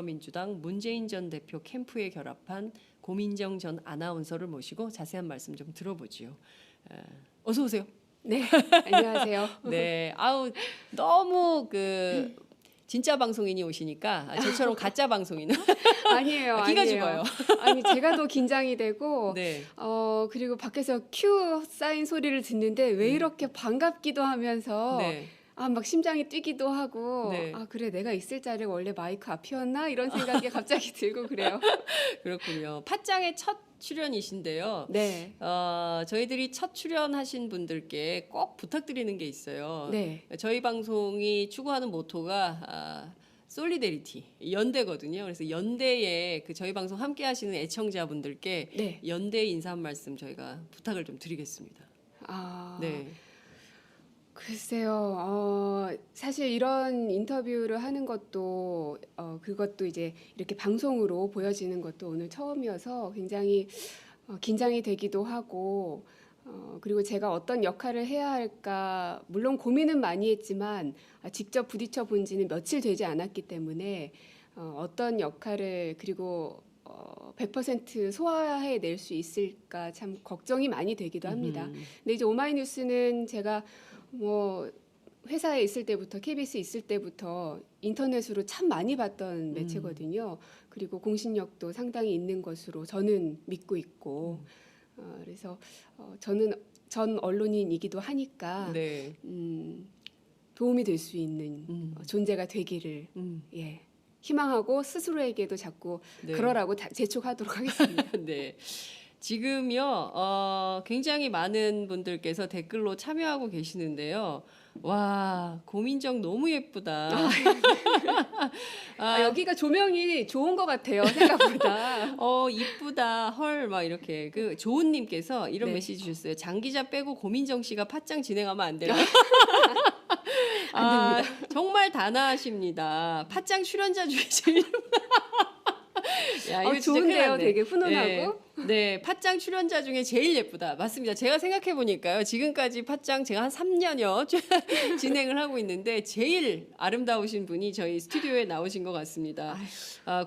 더불어민주당 문재인 전 대표 캠프에 결합한 고민정 전 아나운서를 모시고 자세한 말씀 좀 들어보지요. 어서 오세요. 네, 안녕하세요. 네, 아우 너무 진짜 방송인이 오시니까 저처럼 가짜 방송인은 아니에요, 기가 아니에요. 죽어요. 아니 제가 더 긴장이 되고, 네. 그리고 밖에서 큐 사인 소리를 듣는데 왜 이렇게 반갑기도 하면서 네. 막 심장이 뛰기도 하고, 네. 그래 내가 있을 자리가 원래 마이크 앞이었나 이런 생각이 갑자기 들고 그래요. 그렇군요. 팟짱의 첫 출연이신데요. 네, 저희들이 첫 출연하신 분들께 꼭 부탁드리는 게 있어요. 네, 저희 방송이 추구하는 모토가 솔리데리티, 연대거든요. 그래서 연대에 저희 방송 함께 하시는 애청자분들께 네. 연대 인사 한 말씀 저희가 부탁을 좀 드리겠습니다. 네. 글쎄요, 사실 이런 인터뷰를 하는 것도, 그것도 이제 이렇게 방송으로 보여지는 것도 오늘 처음이어서 굉장히 긴장이 되기도 하고, 그리고 제가 어떤 역할을 해야 할까, 물론 고민은 많이 했지만, 직접 부딪혀 본 지는 며칠 되지 않았기 때문에, 어떤 역할을, 그리고 100% 소화해낼 수 있을까 참 걱정이 많이 되기도 합니다. 근데 이제 오마이뉴스는 제가 뭐 회사에 있을 때부터 KBS 있을 때부터 인터넷으로 참 많이 봤던 매체거든요. 그리고 공신력도 상당히 있는 것으로 저는 믿고 있고 그래서 저는 전 언론인이기도 하니까 네. 도움이 될 수 있는 존재가 되기를 예. 희망하고 스스로에게도 자꾸 네. 그러라고 재촉하도록 하겠습니다. 네. 지금요, 굉장히 많은 분들께서 댓글로 참여하고 계시는데요. 와, 고민정 너무 예쁘다. 여기가 조명이 좋은 것 같아요, 생각보다. 이쁘다. 헐, 막 이렇게. 조은님께서 이런 네. 메시지 주셨어요. 장 기자 빼고 고민정 씨가 팟짱 진행하면 안 돼요? 안 됩니다. 정말 단아하십니다. 팟짱 출연자 중에 제일 야, 이거 진짜 큰일 좋은데요, 났네. 되게 훈훈하고. 네, 팟짱 출연자 중에 제일 예쁘다. 맞습니다. 제가 생각해 보니까요. 지금까지 팟짱 제가 한 3년여 진행을 하고 있는데 제일 아름다우신 분이 저희 스튜디오에 나오신 것 같습니다.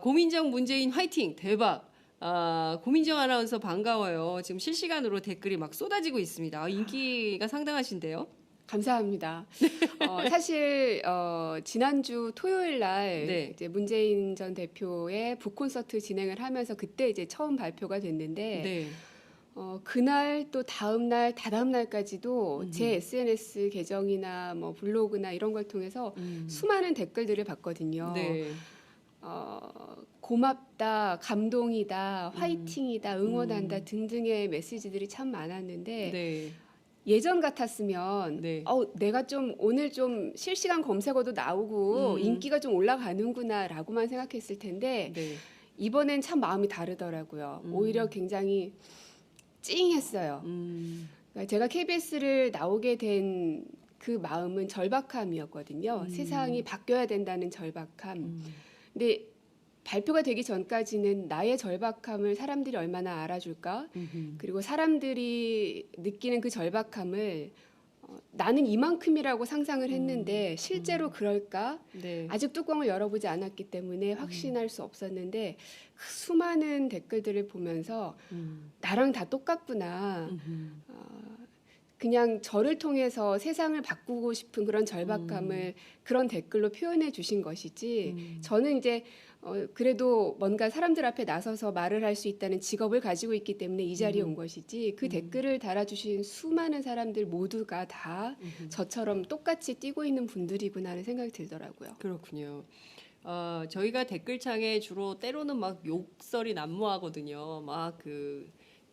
고민정 문재인 화이팅 대박. 고민정 아나운서 반가워요. 지금 실시간으로 댓글이 막 쏟아지고 있습니다. 인기가 상당하신데요. 감사합니다. 사실 지난주 토요일 날 네. 이제 문재인 전 대표의 북콘서트 진행을 하면서 그때 이제 처음 발표가 됐는데 네. 그날 또 다음 날, 다다음 날까지도 제 SNS 계정이나 뭐 블로그나 이런 걸 통해서 수많은 댓글들을 봤거든요. 네. 고맙다, 감동이다, 화이팅이다, 응원한다 등등의 메시지들이 참 많았는데 네. 예전 같았으면 네. 내가 좀 오늘 좀 실시간 검색어도 나오고 인기가 좀 올라가는구나라고만 생각했을 텐데 네. 이번엔 참 마음이 다르더라고요. 오히려 굉장히 찡했어요. 그러니까 제가 KBS를 나오게 된 그 마음은 절박함이었거든요. 세상이 바뀌어야 된다는 절박함. 근데 발표가 되기 전까지는 나의 절박함을 사람들이 얼마나 알아줄까? 그리고 사람들이 느끼는 그 절박함을 나는 이만큼이라고 상상을 했는데 실제로 그럴까? 네. 아직 뚜껑을 열어보지 않았기 때문에 확신할 수 없었는데 그 수많은 댓글들을 보면서 나랑 다 똑같구나. 그냥 저를 통해서 세상을 바꾸고 싶은 그런 절박함을 그런 댓글로 표현해 주신 것이지 저는 이제 그래도 뭔가 사람들 앞에 나서서 말을 할 수 있다는 직업을 가지고 있기 때문에 이 자리에 온 것이지 그 댓글을 달아주신 수많은 사람들 모두가 다 저처럼 똑같이 뛰고 있는 분들이구나 하는 생각이 들더라고요. 그렇군요. 저희가 댓글창에 주로 때로는 막 욕설이 난무하거든요. 막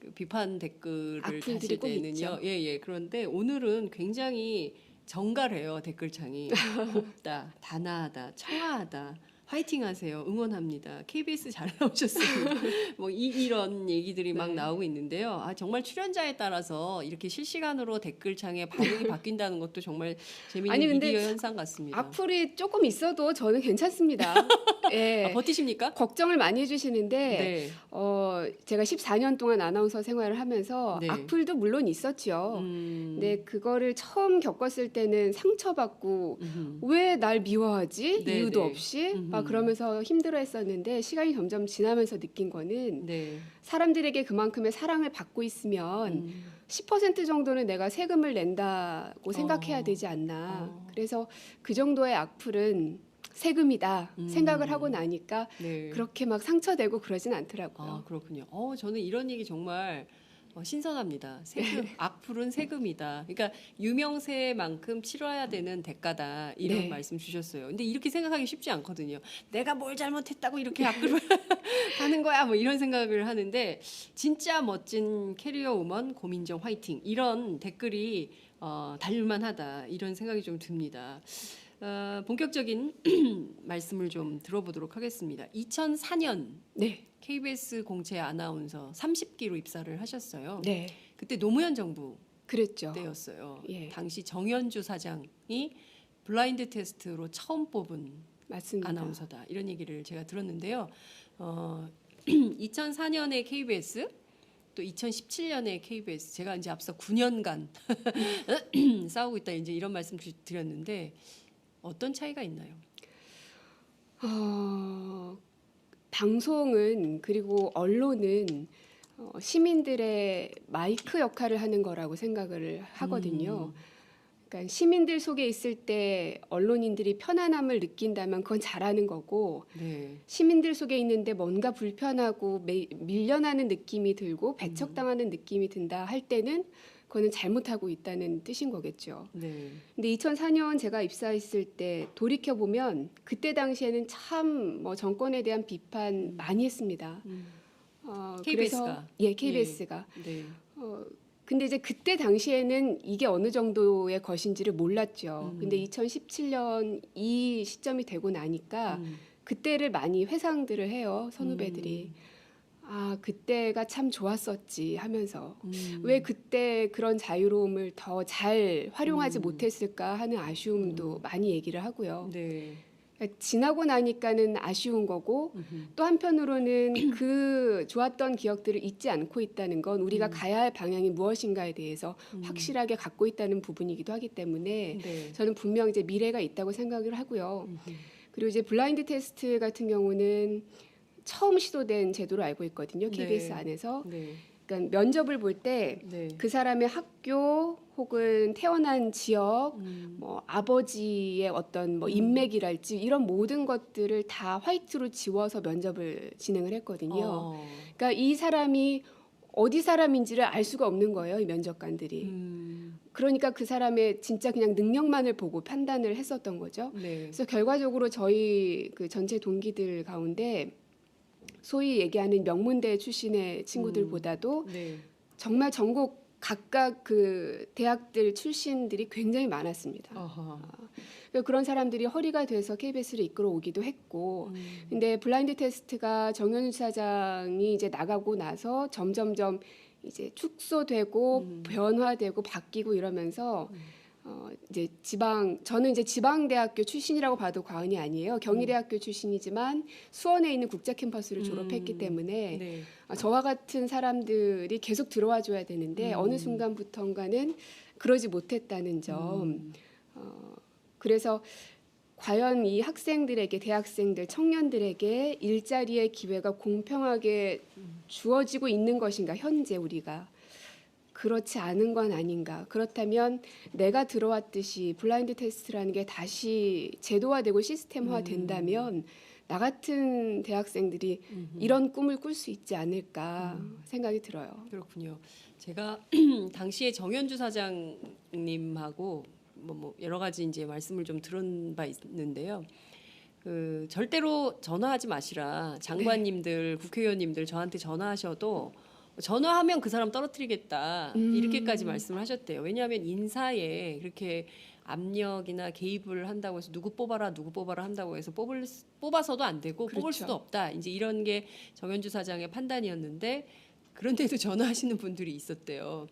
그 비판 댓글을 악플들이 다실 꼭 때는요. 있죠. 예. 그런데 오늘은 굉장히 정갈해요. 댓글창이. 곱다, 단아하다, 청아하다. 화이팅 하세요. 응원합니다. KBS 잘 나오셨습니다. 뭐 이런 얘기들이 막 네. 나오고 있는데요. 정말 출연자에 따라서 이렇게 실시간으로 댓글창에 반응이 바뀐다는 것도 정말 재미있는 아니, 근데 미디어 현상 같습니다. 악플이 조금 있어도 저는 괜찮습니다. 예. 버티십니까? 걱정을 많이 해주시는데 네. 제가 14년 동안 아나운서 생활을 하면서 네. 악플도 물론 있었죠. 근데 그거를 처음 겪었을 때는 상처받고 왜 날 미워하지? 네, 이유도 네. 없이 막 그러면서 힘들어했었는데 시간이 점점 지나면서 느낀 거는 네. 사람들에게 그만큼의 사랑을 받고 있으면 10% 정도는 내가 세금을 낸다고 생각해야 되지 않나. 그래서 그 정도의 악플은 세금이다 생각을 하고 나니까 네. 그렇게 막 상처되고 그러진 않더라고요. 아, 그렇군요. 저는 이런 얘기 정말 신선합니다. 세금, 악플은 세금이다. 그러니까 유명세만큼 치러야 되는 대가다. 이런 네. 말씀 주셨어요. 근데 이렇게 생각하기 쉽지 않거든요. 내가 뭘 잘못했다고 이렇게 악플을 하는 거야. 뭐 이런 생각을 하는데 진짜 멋진 캐리어 우먼 고민정 화이팅. 이런 댓글이 달릴만하다. 이런 생각이 좀 듭니다. 본격적인 말씀을 좀 들어보도록 하겠습니다. 2004년 네, KBS 공채 아나운서 30기로 입사를 하셨어요. 네, 그때 노무현 정부 그랬죠. 때였어요. 예. 당시 정현주 사장이 블라인드 테스트로 처음 뽑은 맞습니다. 아나운서다. 이런 얘기를 제가 들었는데요. 2004년에 KBS 또 2017년에 KBS 제가 이제 앞서 9년간 싸우고 있다 이제 이런 말씀 드렸는데 어떤 차이가 있나요? 방송은 그리고 언론은 시민들의 마이크 역할을 하는 거라고 생각을 하거든요. 그러니까 시민들 속에 있을 때 언론인들이 편안함을 느낀다면 그건 잘하는 거고 네. 시민들 속에 있는데 뭔가 불편하고 밀려나는 느낌이 들고 배척당하는 느낌이 든다 할 때는 그거는 잘못하고 있다는 뜻인 거겠죠. 네. 근데 2004년 제가 입사했을 때 돌이켜 보면 그때 당시에는 참 뭐 정권에 대한 비판 많이 했습니다. KBS가. 그래서 KBS가. 네. 근데 이제 그때 당시에는 이게 어느 정도의 것인지를 몰랐죠. 근데 2017년 이 시점이 되고 나니까 그때를 많이 회상들을 해요. 선후배들이. 아, 그때가 참 좋았었지 하면서 왜 그때 그런 자유로움을 더 잘 활용하지 못했을까 하는 아쉬움도 많이 얘기를 하고요. 네. 그러니까 지나고 나니까는 아쉬운 거고 또 한편으로는 그 좋았던 기억들을 잊지 않고 있다는 건 우리가 가야 할 방향이 무엇인가에 대해서 확실하게 갖고 있다는 부분이기도 하기 때문에 네. 저는 분명 이제 미래가 있다고 생각을 하고요. 그리고 이제 블라인드 테스트 같은 경우는 처음 시도된 제도로 알고 있거든요. KBS 네. 안에서. 네. 그러니까 면접을 볼 때 그 네. 사람의 학교 혹은 태어난 지역, 뭐 아버지의 어떤 뭐 인맥이랄지 이런 모든 것들을 다 화이트로 지워서 면접을 진행을 했거든요. 그러니까 이 사람이 어디 사람인지를 알 수가 없는 거예요, 이 면접관들이. 그러니까 그 사람의 진짜 그냥 능력만을 보고 판단을 했었던 거죠. 네. 그래서 결과적으로 저희 그 전체 동기들 가운데 소위 얘기하는 명문대 출신의 친구들보다도 네. 정말 전국 각각 그 대학들 출신들이 굉장히 많았습니다. 아하. 그런 사람들이 허리가 돼서 KBS를 이끌어 오기도 했고, 근데 블라인드 테스트가 정현주 사장이 이제 나가고 나서 점점점 이제 축소되고 변화되고 바뀌고 이러면서 이제 저는 이제 지방대학교 출신이라고 봐도 과언이 아니에요. 경희대학교 출신이지만 수원에 있는 국제 캠퍼스를 졸업했기 때문에 네. 저와 같은 사람들이 계속 들어와 줘야 되는데 어느 순간부터인가는 그러지 못했다는 점. 그래서 과연 이 학생들에게, 대학생들, 청년들에게 일자리의 기회가 공평하게 주어지고 있는 것인가, 현재 우리가. 그렇지 않은 건 아닌가. 그렇다면 내가 들어왔듯이 블라인드 테스트라는 게 다시 제도화되고 시스템화 된다면 나 같은 대학생들이 이런 꿈을 꿀 수 있지 않을까 생각이 들어요. 그렇군요. 제가 당시에 정현주 사장님하고 뭐 여러 가지 이제 말씀을 좀 들은 바 있는데요. 그 절대로 전화하지 마시라. 장관님들, 국회의원님들 저한테 전화하셔도 전화하면 그 사람 떨어뜨리겠다. 이렇게까지 말씀을 하셨대요. 왜냐하면 인사에 그렇게 압력이나 개입을 한다고 해서 누구 뽑아라 한다고 해서 뽑아서도 안 되고 그렇죠. 뽑을 수도 없다. 이제 이런 게 정현주 사장의 판단이었는데 그런데도 전화하시는 분들이 있었대요.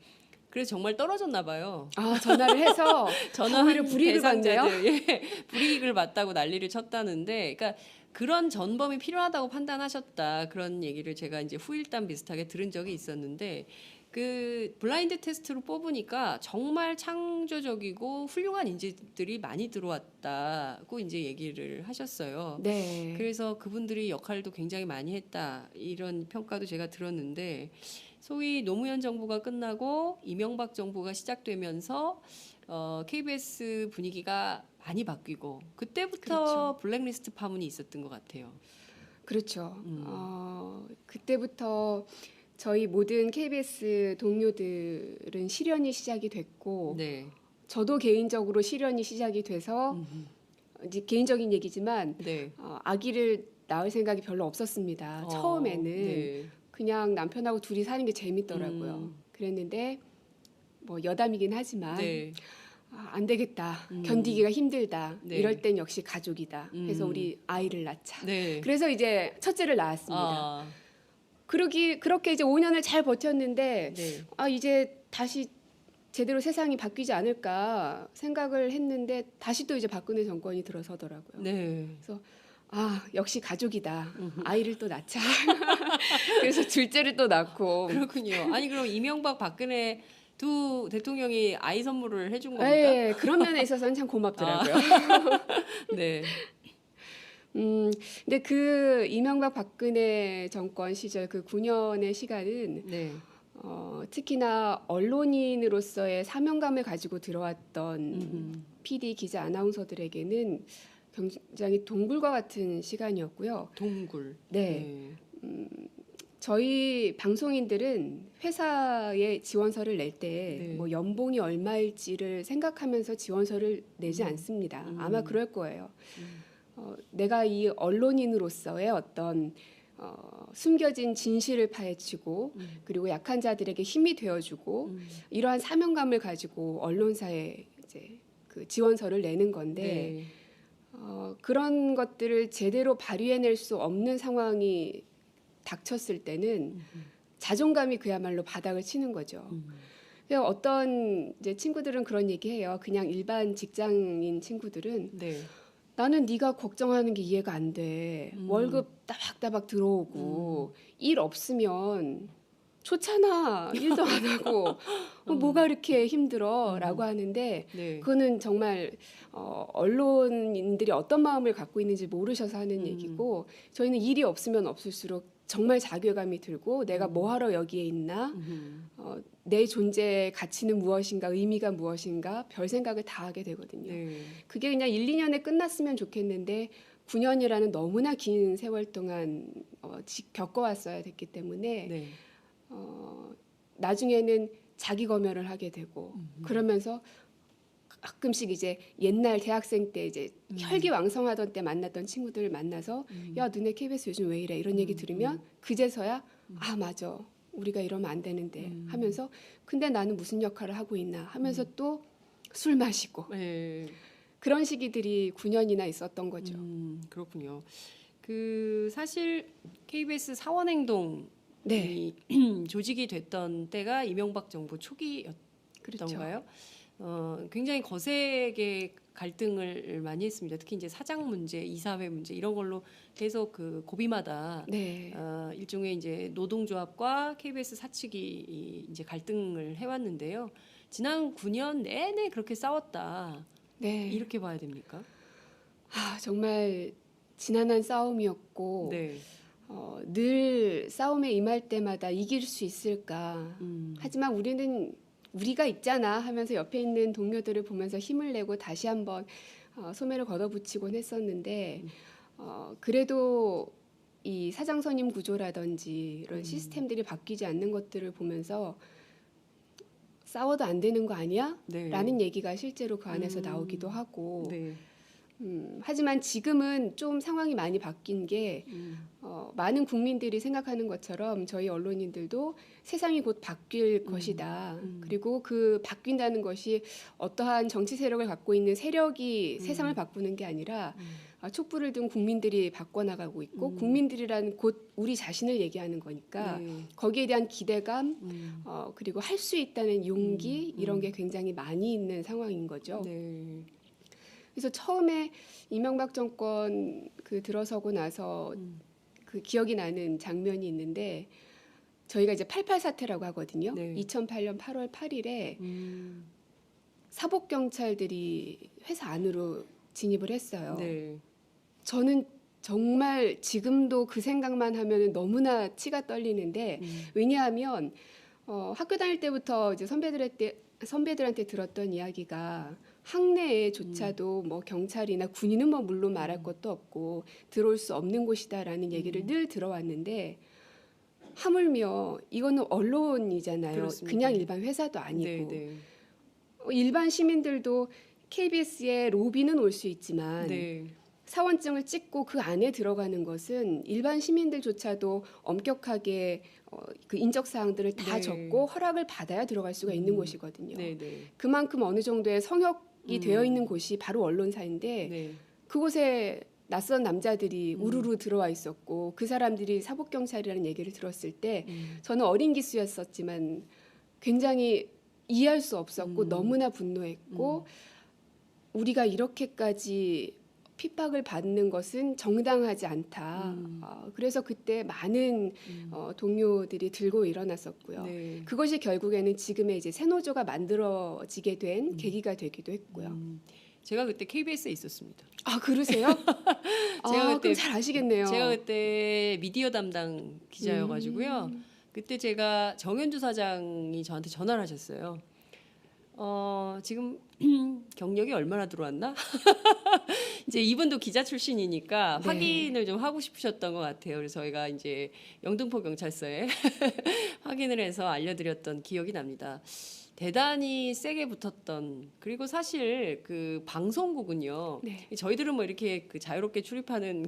그래서 정말 떨어졌나 봐요. 아, 전화를 해서 전화하는 불이익을 받네요. 대상자들, 불이익을 받다고 난리를 쳤다는데, 그러니까 그런 전범이 필요하다고 판단하셨다. 그런 얘기를 제가 이제 후일담 비슷하게 들은 적이 있었는데 그 블라인드 테스트로 뽑으니까 정말 창조적이고 훌륭한 인재들이 많이 들어왔다고 이제 얘기를 하셨어요. 네. 그래서 그분들이 역할도 굉장히 많이 했다. 이런 평가도 제가 들었는데 소위 노무현 정부가 끝나고 이명박 정부가 시작되면서 KBS 분위기가 많이 바뀌고 그때부터 블랙리스트 파문이 있었던 것 같아요. 그렇죠. 그때부터 저희 모든 KBS 동료들은 실연이 시작이 됐고 네. 저도 개인적으로 실연이 시작이 돼서 이제 개인적인 얘기지만 네. 아기를 낳을 생각이 별로 없었습니다. 처음에는 네. 그냥 남편하고 둘이 사는 게 재밌더라고요. 그랬는데 뭐 여담이긴 하지만 네. 안 되겠다. 견디기가 힘들다. 네. 이럴 땐 역시 가족이다. 그래서 우리 아이를 낳자. 네. 그래서 이제 첫째를 낳았습니다. 아, 그렇게 이제 5년을 잘 버텼는데 네. 이제 다시 제대로 세상이 바뀌지 않을까 생각을 했는데 다시 또 이제 박근혜 정권이 들어서더라고요. 네. 그래서 역시 가족이다. 아이를 또 낳자. 그래서 둘째를 또 낳고. 그렇군요. 아니 그럼 이명박 박근혜 두 대통령이 아이 선물을 해준 겁니까? 네, 그런 면에 있어서는 참 고맙더라고요. 네. 근데 그 이명박 박근혜 정권 시절 그 9년의 시간은 네. 특히나 언론인으로서의 사명감을 가지고 들어왔던 PD 기자 아나운서들에게는 굉장히 동굴과 같은 시간이었고요. 동굴. 네. 저희 방송인들은 회사에 지원서를 낼 때 네. 뭐 연봉이 얼마일지를 생각하면서 지원서를 내지 않습니다. 아마 그럴 거예요. 내가 이 언론인으로서의 어떤 숨겨진 진실을 파헤치고 그리고 약한 자들에게 힘이 되어주고 이러한 사명감을 가지고 언론사에 이제 그 지원서를 내는 건데 네. 그런 것들을 제대로 발휘해낼 수 없는 상황이 닥쳤을 때는 자존감이 그야말로 바닥을 치는 거죠. 그래서 어떤 이제 친구들은 그런 얘기해요. 그냥 일반 직장인 친구들은 네. 나는 네가 걱정하는 게 이해가 안 돼. 월급 따박따박 들어오고 일 없으면 좋잖아. 일도 안 하고 뭐가 이렇게 힘들어라고 하는데 네. 그거는 정말 언론인들이 어떤 마음을 갖고 있는지 모르셔서 하는 얘기고 저희는 일이 없으면 없을수록 정말 자괴감이 들고 내가 뭐하러 여기에 있나 내 존재의 가치는 무엇인가 의미가 무엇인가 별 생각을 다 하게 되거든요. 네. 그게 그냥 1, 2년에 끝났으면 좋겠는데 9년이라는 너무나 긴 세월 동안 겪어왔어야 됐기 때문에 네. 나중에는 자기 검열을 하게 되고 그러면서 가끔씩 이제 옛날 대학생 때 이제 혈기왕성하던 때 만났던 친구들을 만나서 야 너네 KBS 요즘 왜 이래 이런 얘기 들으면 그제서야 맞아 우리가 이러면 안 되는데 하면서 근데 나는 무슨 역할을 하고 있나 하면서 또 술 마시고 네. 그런 시기들이 9년이나 있었던 거죠. 그렇군요. 그 사실 KBS 사원행동 네. 이 조직이 됐던 때가 이명박 정부 초기였던가요? 그렇죠. 굉장히 거세게 갈등을 많이 했습니다. 특히 이제 사장 문제, 이사회 문제 이런 걸로 계속 그 고비마다 네. 일종의 이제 노동조합과 KBS 사측이 이제 갈등을 해왔는데요. 지난 9년 내내 그렇게 싸웠다. 네. 이렇게 봐야 됩니까? 정말 지난한 싸움이었고 네. 늘 싸움에 임할 때마다 이길 수 있을까? 하지만 우리가 있잖아 하면서 옆에 있는 동료들을 보면서 힘을 내고 다시 한번 소매를 걷어붙이곤 했었는데 그래도 이 사장 선임 구조라든지 이런 시스템들이 바뀌지 않는 것들을 보면서 싸워도 안 되는 거 아니야? 네. 라는 얘기가 실제로 그 안에서 나오기도 하고 네. 하지만 지금은 좀 상황이 많이 바뀐 게 많은 국민들이 생각하는 것처럼 저희 언론인들도 세상이 곧 바뀔 것이다. 그리고 그 바뀐다는 것이 어떠한 정치 세력을 갖고 있는 세력이 세상을 바꾸는 게 아니라 촛불을 든 국민들이 바꿔나가고 있고 국민들이란 곧 우리 자신을 얘기하는 거니까 네. 거기에 대한 기대감 그리고 할 수 있다는 용기 이런 게 굉장히 많이 있는 상황인 거죠. 네. 그래서 처음에 이명박 정권 그 들어서고 나서 그 기억이 나는 장면이 있는데 저희가 이제 88 사태라고 하거든요. 네. 2008년 8월 8일에 사복 경찰들이 회사 안으로 진입을 했어요. 네. 저는 정말 지금도 그 생각만 하면 너무나 치가 떨리는데 왜냐하면 학교 다닐 때부터 이제 선배들한테 들었던 이야기가 학내에조차도 뭐 경찰이나 군인은 뭐 물론 말할 것도 없고 들어올 수 없는 곳이다라는 얘기를 늘 들어왔는데 하물며 이거는 언론이잖아요. 그렇습니다. 그냥 일반 회사도 아니고 네, 네. 일반 시민들도 KBS에 로비는 올 수 있지만 네. 사원증을 찍고 그 안에 들어가는 것은 일반 시민들조차도 엄격하게 그 인적 사항들을 다 네. 적고 허락을 받아야 들어갈 수가 있는 곳이거든요. 네, 네. 그만큼 어느 정도의 성역이 되어 있는 곳이 바로 언론사인데 네. 그곳에 낯선 남자들이 우르르 들어와 있었고 그 사람들이 사복 경찰이라는 얘기를 들었을 때 저는 어린 기수였었지만 굉장히 이해할 수 없었고 너무나 분노했고 우리가 이렇게까지 핍박을 받는 것은 정당하지 않다. 그래서 그때 많은 동료들이 들고 일어났었고요. 네. 그것이 결국에는 지금의 이제 새노조가 만들어지게 된 계기가 되기도 했고요. 제가 그때 KBS에 있었습니다. 아 그러세요? 제가 그때- 그럼 잘 아시겠네요. 제가 그때 미디어 담당 기자여가지고요. 그때 제가 정현주 사장이 저한테 전화를 하셨어요. 지금 경력이 얼마나 들어왔나? 이제 이분도 기자 출신이니까 네. 확인을 좀 하고 싶으셨던 것 같아요. 그래서 저희가 이제 영등포 경찰서에 확인을 해서 알려드렸던 기억이 납니다. 대단히 세게 붙었던 그리고 사실 그 방송국은요. 네. 저희들은 뭐 이렇게 그 자유롭게 출입하는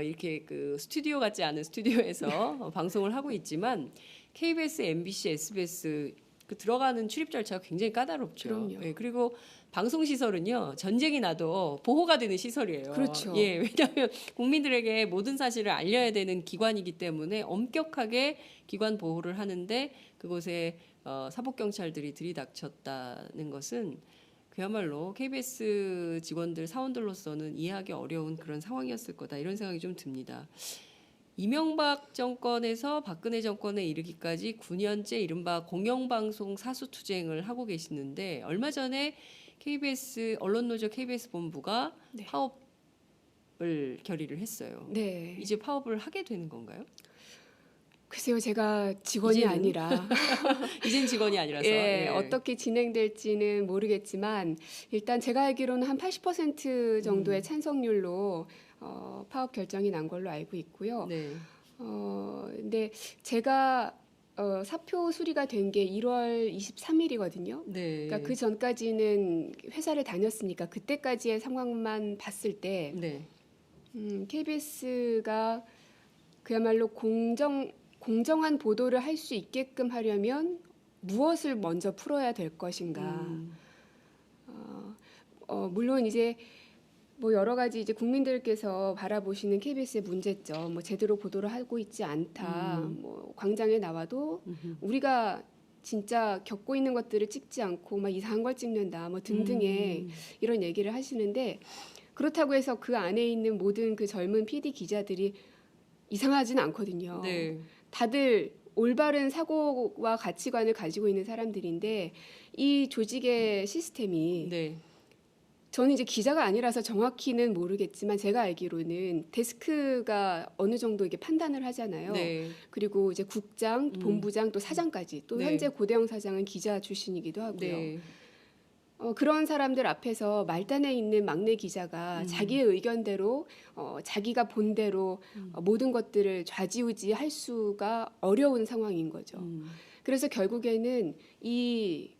이렇게 그 스튜디오 같지 않은 스튜디오에서 방송을 하고 있지만 KBS, MBC, SBS 그 들어가는 출입 절차가 굉장히 까다롭죠. 그럼요. 예, 그리고 방송 시설은요 전쟁이 나도 보호가 되는 시설이에요. 그렇죠. 예, 왜냐하면 국민들에게 모든 사실을 알려야 되는 기관이기 때문에 엄격하게 기관 보호를 하는데 그곳에 사복 경찰들이 들이닥쳤다는 것은 그야말로 KBS 직원들 사원들로서는 이해하기 어려운 그런 상황이었을 거다 이런 생각이 좀 듭니다. 이명박 정권에서 박근혜 정권에 이르기까지 9년째 이른바 공영방송 사수투쟁을 하고 계시는데 얼마 전에 KBS 언론노조 KBS 본부가 네. 파업을 결의를 했어요. 네. 이제 파업을 하게 되는 건가요? 글쎄요, 제가 직원이 이제는? 아니라 이젠 직원이 아니라서 예, 예. 어떻게 진행될지는 모르겠지만 일단 제가 알기로는 한 80% 정도의 찬성률로 파업 결정이 난 걸로 알고 있고요. 네. 근데 제가 사표 수리가 된 게 1월 23일이거든요. 네. 그러니까 그 전까지는 회사를 다녔으니까 그때까지의 상황만 봤을 때 네. KBS가 그야말로 공정한 보도를 할 수 있게끔 하려면 무엇을 먼저 풀어야 될 것인가. 물론 이제 뭐 여러 가지 이제 국민들께서 바라보시는 KBS의 문제점, 뭐 제대로 보도를 하고 있지 않다, 뭐 광장에 나와도 우리가 진짜 겪고 있는 것들을 찍지 않고 막 이상한 걸 찍는다, 뭐 등등의 이런 얘기를 하시는데 그렇다고 해서 그 안에 있는 모든 그 젊은 PD 기자들이 이상하지는 않거든요. 네. 다들 올바른 사고와 가치관을 가지고 있는 사람들인데 이 조직의 시스템이 네. 저는 이제 기자가 아니라서 정확히는 모르겠지만 제가 알기로는 데스크가 어느 정도 이게 판단을 하잖아요. 네. 그리고 이제 국장, 본부장 또 사장까지 또 네. 현재 고대영 사장은 기자 출신이기도 하고요. 네. 그런 사람들 앞에서 말단에 있는 막내 기자가 자기의 의견대로 자기가 본 대로 모든 것들을 좌지우지할 수가 어려운 상황인 거죠. 그래서 결국에는 이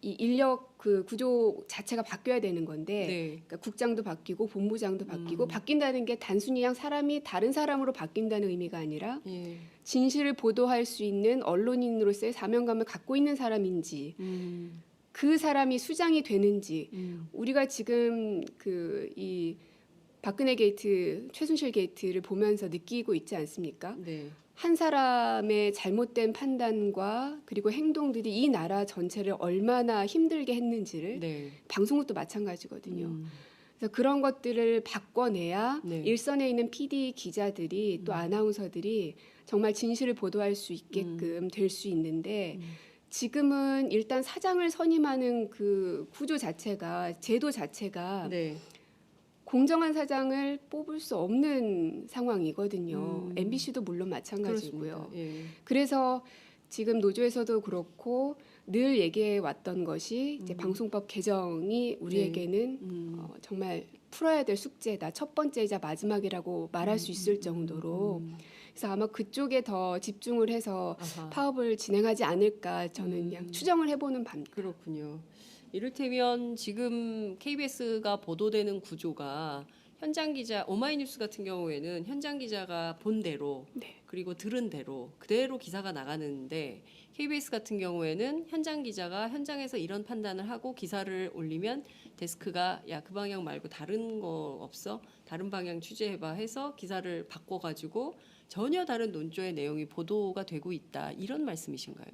인력 그 구조 자체가 바뀌어야 되는 건데 네. 그러니까 국장도 바뀌고 본부장도 바뀌고 바뀐다는 게 단순히 그냥 사람이 다른 사람으로 바뀐다는 의미가 아니라 예. 진실을 보도할 수 있는 언론인으로서의 사명감을 갖고 있는 사람인지 그 사람이 수장이 되는지 우리가 지금 이 박근혜 게이트, 최순실 게이트를 보면서 느끼고 있지 않습니까? 네. 한 사람의 잘못된 판단과 그리고 행동들이 이 나라 전체를 얼마나 힘들게 했는지를 네. 방송국도 마찬가지거든요. 음. 그래서 그런 것들을 바꿔내야 네. 일선에 있는 PD 기자들이 또 아나운서들이 정말 진실을 보도할 수 있게끔 될 수 있는데 지금은 일단 사장을 선임하는 그 구조 자체가 제도 자체가 네. 공정한 사장을 뽑을 수 없는 상황이거든요. 음. MBC도 물론 마찬가지고요. 그렇습니다. 예. 그래서 지금 노조에서도 그렇고 늘 얘기해 왔던 것이 이제 방송법 개정이 우리에게는 정말 풀어야 될 숙제다. 첫 번째이자 마지막이라고 말할 수 있을 정도로. 그래서 아마 그쪽에 더 집중을 해서 아하. 파업을 진행하지 않을까 저는 그냥 추정을 해보는 바입니다. 그렇군요. 이를테면 지금 KBS가 보도되는 구조가 현장 기자 오마이뉴스 같은 경우에는 현장 기자가 본 대로 네. 그리고 들은 대로 그대로 기사가 나가는데 KBS 같은 경우에는 현장 기자가 현장에서 이런 판단을 하고 기사를 올리면 데스크가 야 그 방향 말고 다른 거 없어? 다른 방향 취재해봐 해서 기사를 바꿔가지고 전혀 다른 논조의 내용이 보도가 되고 있다 이런 말씀이신가요?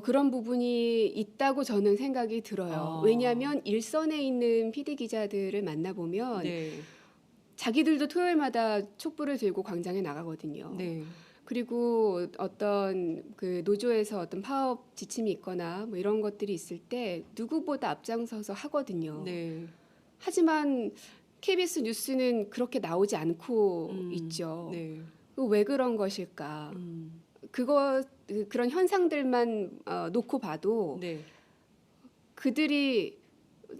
그런 부분이 있다고 저는 생각이 들어요. 아. 왜냐하면 일선에 있는 PD 기자들을 만나보면 네. 자기들도 토요일마다 촛불을 들고 광장에 나가거든요. 네. 그리고 어떤 그 노조에서 어떤 파업 지침이 있거나 뭐 이런 것들이 있을 때 누구보다 앞장서서 하거든요. 네. 하지만 KBS 뉴스는 그렇게 나오지 않고 있죠. 네. 왜 그런 것일까? 그런 현상들만 놓고 봐도 네. 그들이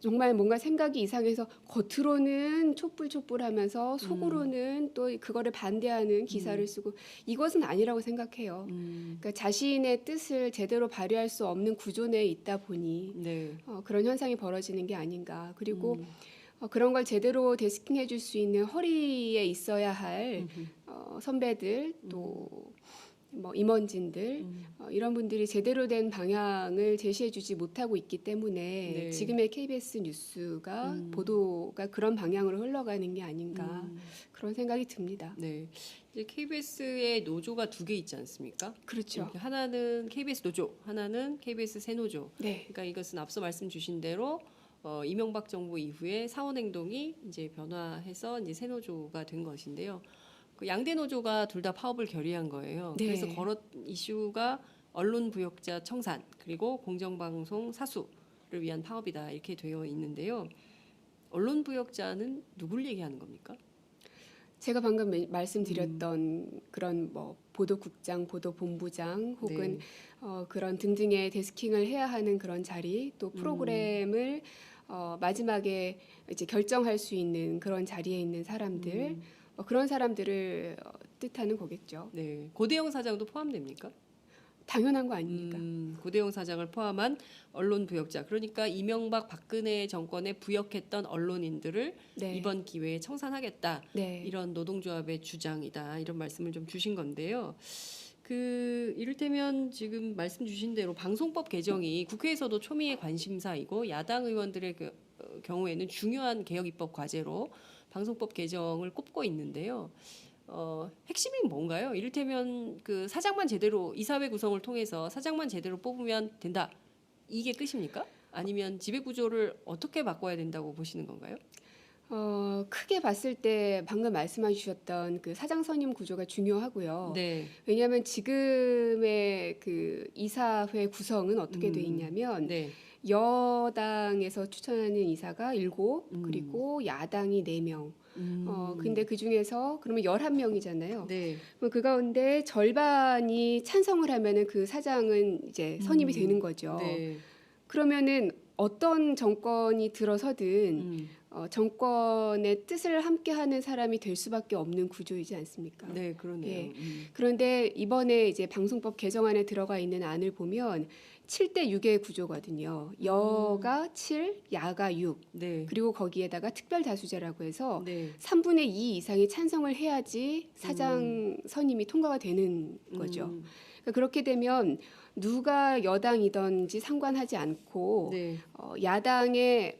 정말 뭔가 생각이 이상해서 겉으로는 촛불하면서 속으로는 또 그거를 반대하는 기사를 쓰고 이것은 아니라고 생각해요. 그러니까 자신의 뜻을 제대로 발휘할 수 없는 구조 내에 있다 보니 네. 그런 현상이 벌어지는 게 아닌가. 그리고 그런 걸 제대로 데스킹해 줄 수 있는 허리에 있어야 할 선배들 또 뭐 임원진들 이런 분들이 제대로 된 방향을 제시해주지 못하고 있기 때문에 네. 지금의 KBS 뉴스가 보도가 그런 방향으로 흘러가는 게 아닌가 그런 생각이 듭니다. 네. 이제 KBS의 노조가 두 개 있지 않습니까? 그렇죠. 이렇게 하나는 KBS 노조, 하나는 KBS 새노조. 네. 그러니까 이것은 앞서 말씀 주신 대로 이명박 정부 이후에 사원 행동이 이제 변화해서 이제 새노조가 된 것인데요. 그 양대 노조가 둘 다 파업을 결의한 거예요. 네. 그래서 걸었 이슈가 언론 부역자 청산 그리고 공정방송 사수를 위한 파업이다 이렇게 되어 있는데요. 언론 부역자는 누굴 얘기하는 겁니까? 제가 방금 말씀드렸던 그런 뭐 보도국장, 보도본부장 혹은 그런 등등의 데스킹을 해야 하는 그런 자리 또 프로그램을 마지막에 이제 결정할 수 있는 그런 자리에 있는 사람들 그런 사람들을 뜻하는 거겠죠. 네, 고대영 사장도 포함됩니까? 당연한 거 아닙니까? 고대영 사장을 포함한 언론 부역자, 그러니까 이명박 박근혜 정권에 부역했던 언론인들을 네. 이번 기회에 청산하겠다. 네. 이런 노동조합의 주장이다. 이런 말씀을 좀 주신 건데요. 그 이를테면 지금 말씀 주신 대로 방송법 개정이 국회에서도 초미의 관심사이고 야당 의원들의 경우에는 중요한 개혁 입법 과제로 방송법 개정을 꼽고 있는데요. 핵심이 뭔가요? 이를테면 그 사장만 제대로 이사회 구성을 통해서 사장만 제대로 뽑으면 된다. 이게 끝입니까? 아니면 지배 구조를 어떻게 바꿔야 된다고 보시는 건가요? 크게 봤을 때 방금 말씀하셨던 그 사장 선임 구조가 중요하고요. 네. 왜냐하면 지금의 그 이사회 구성은 어떻게 돼 있냐면 네. 여당에서 추천하는 이사가 7, 그리고 야당이 4명. 근데 그 중에서 그러면 11명이잖아요. 네. 그럼 그 가운데 절반이 찬성을 하면은 그 사장은 이제 선임이 되는 거죠. 네. 그러면은 어떤 정권이 들어서든 정권의 뜻을 함께하는 사람이 될 수밖에 없는 구조이지 않습니까? 네, 그러네요. 예. 그런데 이번에 이제 방송법 개정안에 들어가 있는 안을 보면 7대 6의 구조거든요. 여가 7, 야가 6. 네. 그리고 거기에다가 특별 다수제라고 해서 네. 3분의 2 이상이 찬성을 해야지 사장 선임이 통과가 되는 거죠. 그러니까 그렇게 되면 누가 여당이든지 상관하지 않고 네. 야당의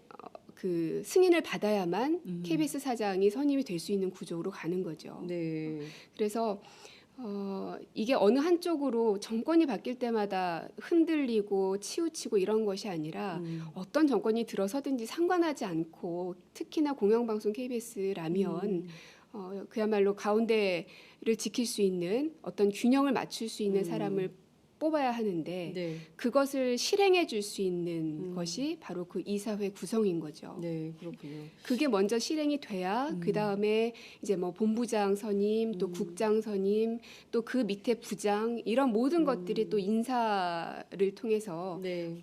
그 승인을 받아야만 KBS 사장이 선임이 될 수 있는 구조로 가는 거죠. 네. 그래서 이게 어느 한쪽으로 정권이 바뀔 때마다 흔들리고 치우치고 이런 것이 아니라 어떤 정권이 들어서든지 상관하지 않고 특히나 공영방송 KBS라면 그야말로 가운데를 지킬 수 있는 어떤 균형을 맞출 수 있는 사람을 뽑아야 하는데 네. 그것을 실행해 줄 수 있는 것이 바로 그 이사회 구성인 거죠. 네, 그렇군요. 그게 먼저 실행이 돼야 그 다음에 이제 뭐 본부장 선임, 또 국장 선임, 또 그 밑에 부장 이런 모든 것들이 또 인사를 통해서 네.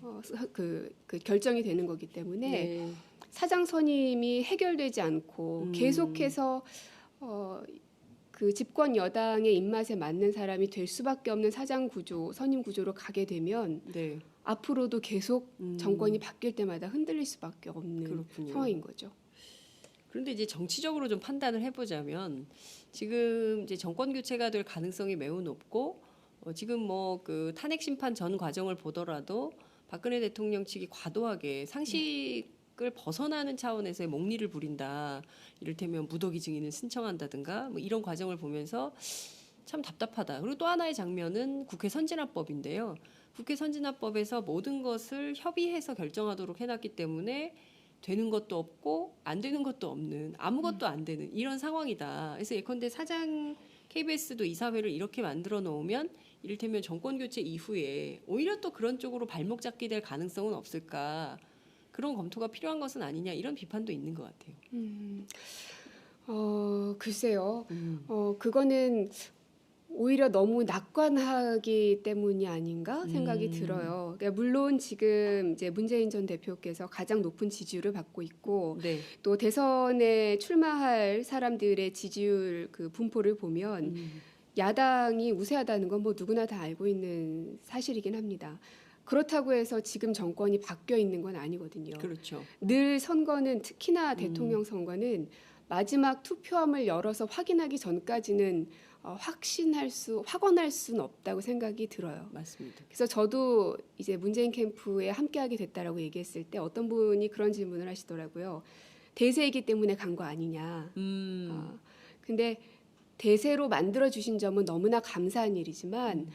그 결정이 되는 거기 때문에 네. 사장 선임이 해결되지 않고 계속해서 그 집권 여당의 입맛에 맞는 사람이 될 수밖에 없는 사장 구조, 선임 구조로 가게 되면 네. 앞으로도 계속 정권이 바뀔 때마다 흔들릴 수밖에 없는 그렇군요. 상황인 거죠. 그런데 이제 정치적으로 좀 판단을 해보자면 지금 이제 정권 교체가 될 가능성이 매우 높고 지금 뭐 그 탄핵 심판 전 과정을 보더라도 박근혜 대통령 측이 과도하게 상식을 벗어나는 차원에서의 목리를 부린다. 이를테면 무더기 증인을 신청한다든가 뭐 이런 과정을 보면서 참 답답하다. 그리고 또 하나의 장면은 국회 선진화법인데요. 국회 선진화법에서 모든 것을 협의해서 결정하도록 해놨기 때문에 되는 것도 없고 안 되는 것도 없는 아무것도 안 되는 이런 상황이다. 그래서 예컨대 사장 KBS도 이사회를 이렇게 만들어 놓으면 이를테면 정권 교체 이후에 오히려 또 그런 쪽으로 발목 잡게 될 가능성은 없을까? 그런 검토가 필요한 것은 아니냐 이런 비판도 있는 것 같아요. 글쎄요. 그거는 오히려 너무 낙관하기 때문이 아닌가 생각이 들어요. 그러니까 물론 지금 이제 문재인 전 대표께서 가장 높은 지지율을 받고 있고 네. 또 대선에 출마할 사람들의 지지율 그 분포를 보면 야당이 우세하다는 건 뭐 누구나 다 알고 있는 사실이긴 합니다. 그렇다고 해서 지금 정권이 바뀌어 있는 건 아니거든요. 그렇죠. 늘 선거는 특히나 대통령 선거는 마지막 투표함을 열어서 확인하기 전까지는 확언할 수는 없다고 생각이 들어요. 맞습니다. 그래서 저도 이제 문재인 캠프에 함께하게 됐다라고 얘기했을 때 어떤 분이 그런 질문을 하시더라고요. 대세이기 때문에 간 거 아니냐. 근데 대세로 만들어 주신 점은 너무나 감사한 일이지만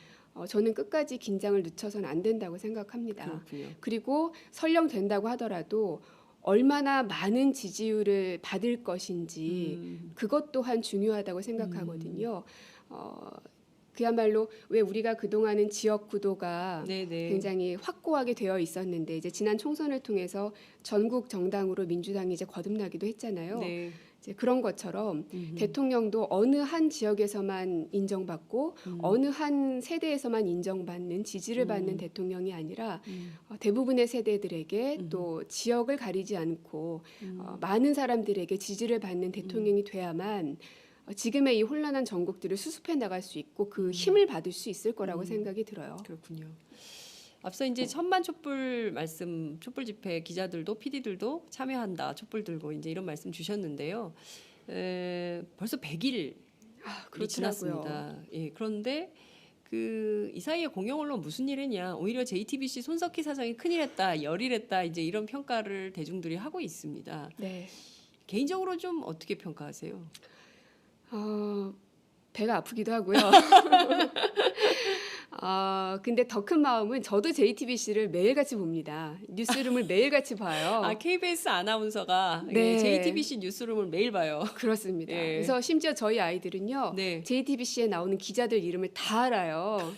저는 끝까지 긴장을 늦춰서는 안 된다고 생각합니다. 그렇군요. 그리고 설령 된다고 하더라도 얼마나 많은 지지율을 받을 것인지 그것 또한 중요하다고 생각하거든요. 그야말로 왜 우리가 그동안은 지역 구도가 네네. 굉장히 확고하게 되어 있었는데 이제 지난 총선을 통해서 전국 정당으로 민주당이 이제 거듭나기도 했잖아요. 네. 이제 그런 것처럼 대통령도 어느 한 지역에서만 인정받고 어느 한 세대에서만 인정받는 지지를 받는 대통령이 아니라 대부분의 세대들에게 또 지역을 가리지 않고 많은 사람들에게 지지를 받는 대통령이 돼야만 지금의 이 혼란한 전국들을 수습해 나갈 수 있고 그 힘을 받을 수 있을 거라고 생각이 들어요. 그렇군요. 앞서 이제 천만 촛불 말씀, 촛불 집회 기자들도 PD들도 참여한다, 촛불 들고 이제 이런 말씀 주셨는데요. 벌써 100일이 그렇더라고요. 지났습니다. 예, 그런데 그 이 사이에 공영 언론 무슨 일 했냐? 오히려 JTBC 손석희 사장이 큰일했다, 열일했다 이제 이런 평가를 대중들이 하고 있습니다. 네. 개인적으로 좀 어떻게 평가하세요? 배가 아프기도 하고요. 근데 더 큰 마음은 저도 JTBC를 매일같이 봅니다. 뉴스룸을 매일같이 봐요. KBS 아나운서가 네. JTBC 뉴스룸을 매일 봐요. 그렇습니다. 예. 그래서 심지어 저희 아이들은요. 네. JTBC에 나오는 기자들 이름을 다 알아요.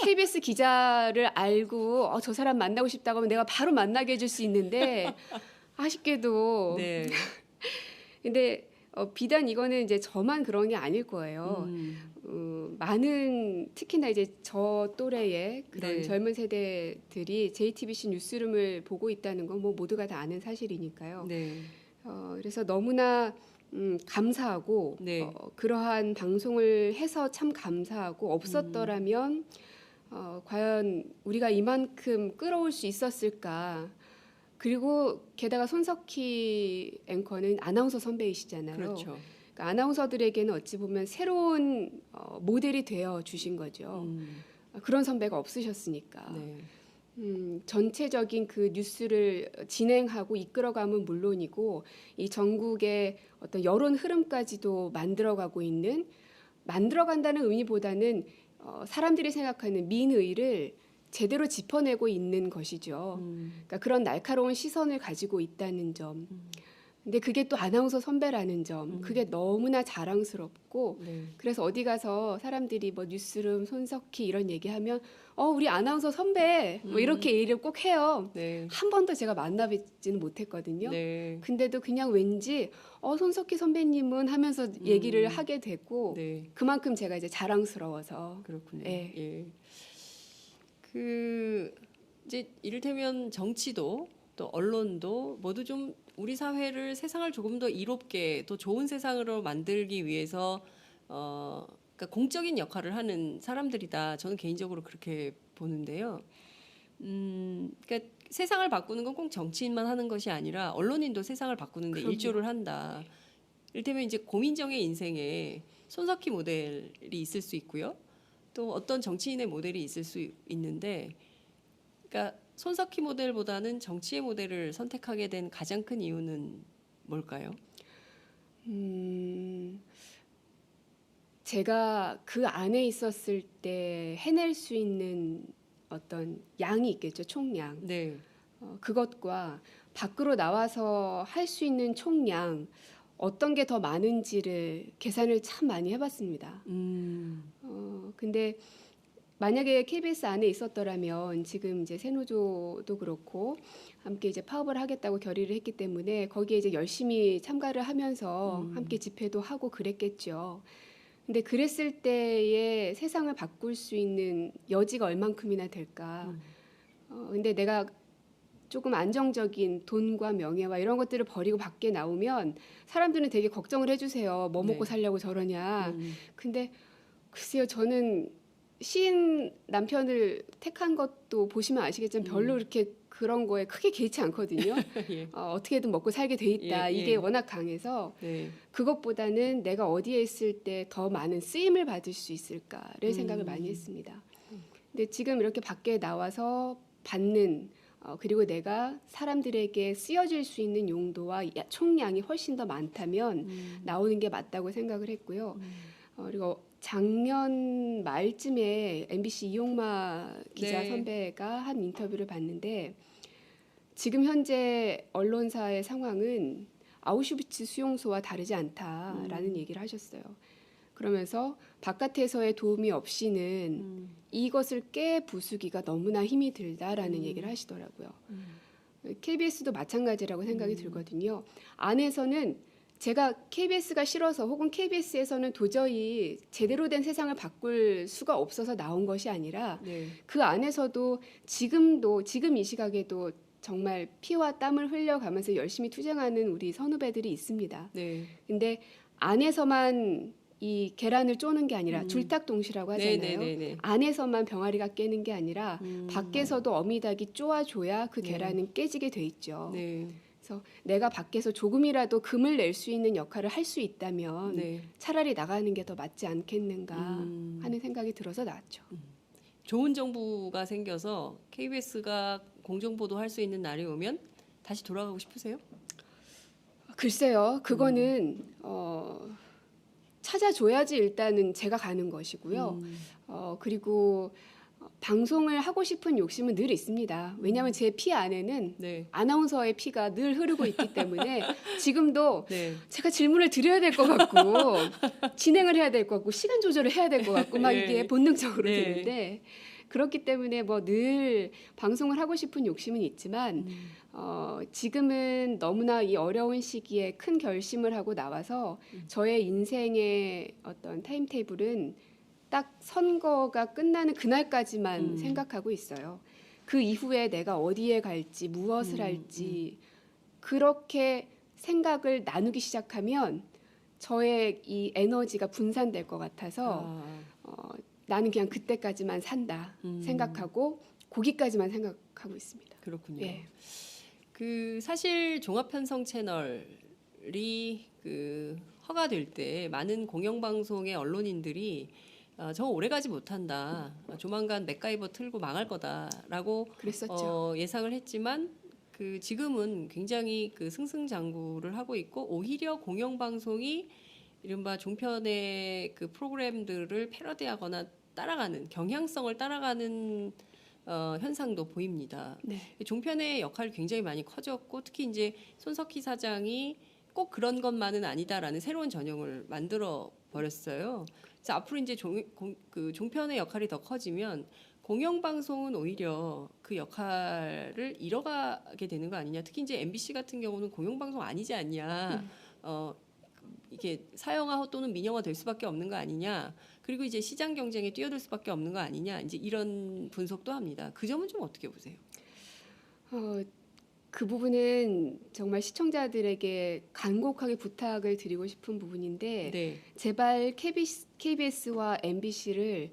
KBS 기자를 알고 저 사람 만나고 싶다고 하면 내가 바로 만나게 해줄 수 있는데 아쉽게도 네. 근데 비단 이거는 이제 저만 그런 게 아닐 거예요. 많은 특히나 이제 저 또래의 그런 네. 젊은 세대들이 JTBC 뉴스룸을 보고 있다는 건 뭐 모두가 다 아는 사실이니까요. 네. 그래서 너무나 감사하고 네. 그러한 방송을 해서 참 감사하고 없었더라면 과연 우리가 이만큼 끌어올 수 있었을까? 그리고 게다가 손석희 앵커는 아나운서 선배이시잖아요. 그렇죠. 그러니까 아나운서들에게는 어찌 보면 새로운 모델이 되어 주신 거죠. 그런 선배가 없으셨으니까. 네. 전체적인 그 뉴스를 진행하고 이끌어가면 물론이고 이 전국의 어떤 여론 흐름까지도 만들어가고 있는 만들어간다는 의미보다는 사람들이 생각하는 민의를 제대로 짚어내고 있는 것이죠. 그러니까 그런 날카로운 시선을 가지고 있다는 점. 근데 그게 또 아나운서 선배라는 점. 그게 너무나 자랑스럽고 네. 그래서 어디 가서 사람들이 뭐 뉴스룸 손석희 이런 얘기하면 우리 아나운서 선배 뭐 이렇게 얘기를 꼭 해요. 네. 한 번도 제가 만나뵙지는 못했거든요. 네. 근데도 그냥 왠지 손석희 선배님은 하면서 얘기를 하게 되고 네. 그만큼 제가 이제 자랑스러워서 그렇군요. 예. 예. 그 이제 이를테면 정치도 또 언론도 모두 좀 우리 사회를 세상을 조금 더 이롭게 또 좋은 세상으로 만들기 위해서 그러니까 공적인 역할을 하는 사람들이다. 저는 개인적으로 그렇게 보는데요. 그러니까 세상을 바꾸는 건 꼭 정치인만 하는 것이 아니라 언론인도 세상을 바꾸는데 그럼요. 일조를 한다. 이를테면 이제 고민정의 인생에 손석희 모델이 있을 수 있고요. 또 어떤 정치인의 모델이 있을 수 있는데, 그러니까 손석희 모델보다는 정치의 모델을 선택하게 된 가장 큰 이유는 뭘까요? 제가 그 안에 있었을 때 해낼 수 있는 어떤 양이 있겠죠, 총량. 네, 그것과 밖으로 나와서 할 수 있는 총량 어떤 게 더 많은지를 계산을 참 많이 해봤습니다. 근데 만약에 KBS 안에 있었더라면 지금 이제 새노조도 그렇고 함께 이제 파업을 하겠다고 결의를 했기 때문에 거기에 이제 열심히 참가를 하면서 함께 집회도 하고 그랬겠죠. 근데 그랬을 때의 세상을 바꿀 수 있는 여지가 얼만큼이나 될까? 근데 내가 조금 안정적인 돈과 명예와 이런 것들을 버리고 밖에 나오면 사람들은 되게 걱정을 해주세요. 뭐 먹고 네. 살려고 저러냐. 근데 글쎄요, 저는 시인 남편을 택한 것도 보시면 아시겠지만 별로 이렇게 그런 거에 크게 개의치 않거든요. 예. 어떻게든 먹고 살게 돼 있다. 예, 예. 이게 워낙 강해서 네, 그것보다는 내가 어디에 있을 때 더 많은 쓰임을 받을 수 있을까를 생각을 많이 했습니다. 근데 지금 이렇게 밖에 나와서 받는 그리고 내가 사람들에게 쓰여질 수 있는 용도와 총량이 훨씬 더 많다면 나오는 게 맞다고 생각을 했고요. 그리고 작년 말쯤에 MBC 이용마 기자 네. 선배가 한 인터뷰를 봤는데 지금 현재 언론사의 상황은 아우슈비츠 수용소와 다르지 않다라는 얘기를 하셨어요. 그러면서 바깥에서의 도움이 없이는 이것을 깨부수기가 너무나 힘이 들다라는 얘기를 하시더라고요. KBS도 마찬가지라고 생각이 들거든요. 안에서는 제가 KBS가 싫어서 혹은 KBS에서는 도저히 제대로 된 세상을 바꿀 수가 없어서 나온 것이 아니라 네, 그 안에서도 지금 이 시각에도 정말 피와 땀을 흘려가면서 열심히 투쟁하는 우리 선후배들이 있습니다. 네. 근데 안에서만 이 계란을 쪼는 게 아니라 줄닭동시라고 하잖아요. 네. 안에서만 병아리가 깨는 게 아니라 밖에서도 어미닭이 쪼아줘야 그 계란은 깨지게 돼 있죠. 네, 그래서 내가 밖에서 조금이라도 금을 낼 수 있는 역할을 할 수 있다면 네. 차라리 나가는 게 더 맞지 않겠는가 하는 생각이 들어서 나왔죠. 좋은 정부가 생겨서 KBS가 공정보도 할 수 있는 날이 오면 다시 돌아가고 싶으세요? 글쎄요, 그거는 찾아줘야지 일단은 제가 가는 것이고요. 그리고 방송을 하고 싶은 욕심은 늘 있습니다. 왜냐하면 제 피 안에는 네, 아나운서의 피가 늘 흐르고 있기 때문에 지금도 네. 제가 질문을 드려야 될 것 같고 진행을 해야 될 것 같고 시간 조절을 해야 될 것 같고 막 예. 이게 본능적으로 네. 드는데 그렇기 때문에 뭐 늘 방송을 하고 싶은 욕심은 있지만 지금은 너무나 이 어려운 시기에 큰 결심을 하고 나와서 저의 인생의 어떤 타임테이블은 딱 선거가 끝나는 그날까지만 생각하고 있어요. 그 이후에 내가 어디에 갈지 무엇을 할지 그렇게 생각을 나누기 시작하면 저의 이 에너지가 분산될 것 같아서 나는 그냥 그때까지만 산다 생각하고 거기까지만 생각하고 있습니다. 그렇군요. 예. 그 사실 종합편성 채널이 그 허가될 때 많은 공영방송의 언론인들이 저 오래가지 못한다. 조만간 맥가이버 틀고 망할 거다라고 그랬었죠. 예상을 했지만 그 지금은 굉장히 그 승승장구를 하고 있고 오히려 공영방송이 이른바 종편의 그 프로그램들을 패러디하거나 따라가는 경향성을 따라가는 현상도 보입니다. 네. 종편의 역할이 굉장히 많이 커졌고 특히 이제 손석희 사장이 꼭 그런 것만은 아니다라는 새로운 전형을 만들어 버렸어요. 그래서 앞으로 이제 그 종편의 역할이 더 커지면 공영방송은 오히려 그 역할을 잃어가게 되는 거 아니냐. 특히 이제 MBC 같은 경우는 공영방송 아니지 않냐. 이게 사형화 또는 민영화 될 수밖에 없는 거 아니냐. 그리고 이제 시장 경쟁에 뛰어들 수밖에 없는 거 아니냐. 이제 이런 분석도 합니다. 그 점은 좀 어떻게 보세요? 그 부분은 정말 시청자들에게 간곡하게 부탁을 드리고 싶은 부분인데 네. 제발 KBS와 MBC를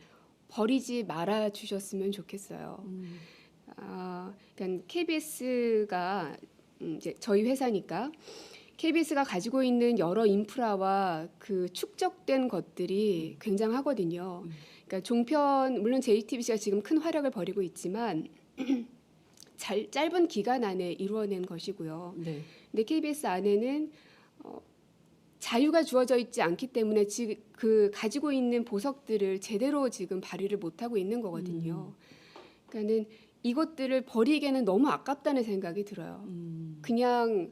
버리지 말아 주셨으면 좋겠어요. 그러니까 KBS가 이제 저희 회사니까 KBS가 가지고 있는 여러 인프라와 그 축적된 것들이 굉장하거든요. 그러니까 종편 물론 JTBC가 지금 큰 활약을 벌이고 있지만 짧은 기간 안에 이루어낸 것이고요. 네. 근데 KBS 안에는 자유가 주어져 있지 않기 때문에 지금 그 가지고 있는 보석들을 제대로 지금 발휘를 못 하고 있는 거거든요. 그러니까는 이것들을 버리기에는 너무 아깝다는 생각이 들어요. 그냥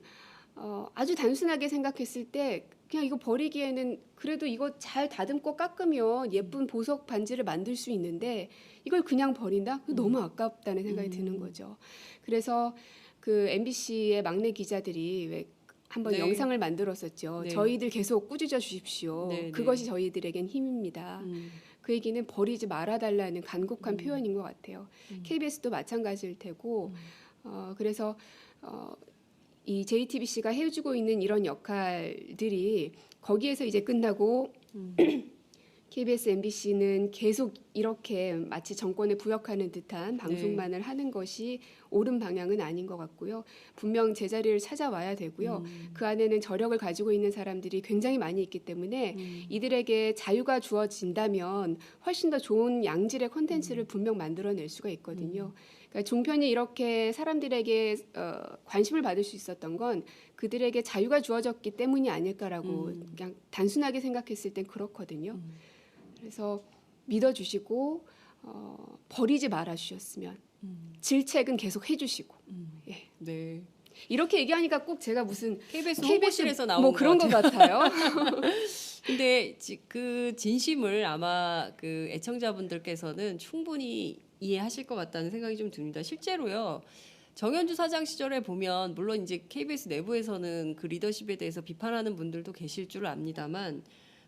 아주 단순하게 생각했을 때 그냥 이거 버리기에는 그래도 이거 잘 다듬고 깎으면 예쁜 보석 반지를 만들 수 있는데 이걸 그냥 버린다? 그거 너무 아깝다는 생각이 드는 거죠. 그래서 그 MBC의 막내 기자들이 왜 한번 네. 영상을 만들었었죠. 네. 저희들 계속 꾸짖어 주십시오. 네, 그것이 저희들에겐 힘입니다. 그 얘기는 버리지 말아달라는 간곡한 표현인 것 같아요. KBS도 마찬가지일 테고 그래서 이 JTBC가 해주고 있는 이런 역할들이 거기에서 이제 끝나고 KBS, MBC는 계속 이렇게 마치 정권에 부역하는 듯한 방송만을 하는 것이 옳은 방향은 아닌 것 같고요. 분명 제자리를 찾아와야 되고요. 그 안에는 저력을 가지고 있는 사람들이 굉장히 많이 있기 때문에 이들에게 자유가 주어진다면 훨씬 더 좋은 양질의 콘텐츠를 분명 만들어낼 수가 있거든요. 그러니까 종편이 이렇게 사람들에게 관심을 받을 수 있었던 건 그들에게 자유가 주어졌기 때문이 아닐까라고 그냥 단순하게 생각했을 땐 그렇거든요. 그래서 믿어주시고 버리지 말아주셨으면 질책은 계속 해주시고 예. 네. 이렇게 얘기하니까 꼭 제가 무슨 KBS KBS 홍보실에서 나온 뭐 것 그런 것 같아요. 근데 그 진심을 아마 그 애청자분들께서는 충분히 이해하실 것 같다는 생각이 좀 듭니다. 실제로요. 정현주 사장 시절에 보면 물론 이제 KBS 내부에서는 그 리더십에 대해서 비판하는 분들도 계실 줄 압니다만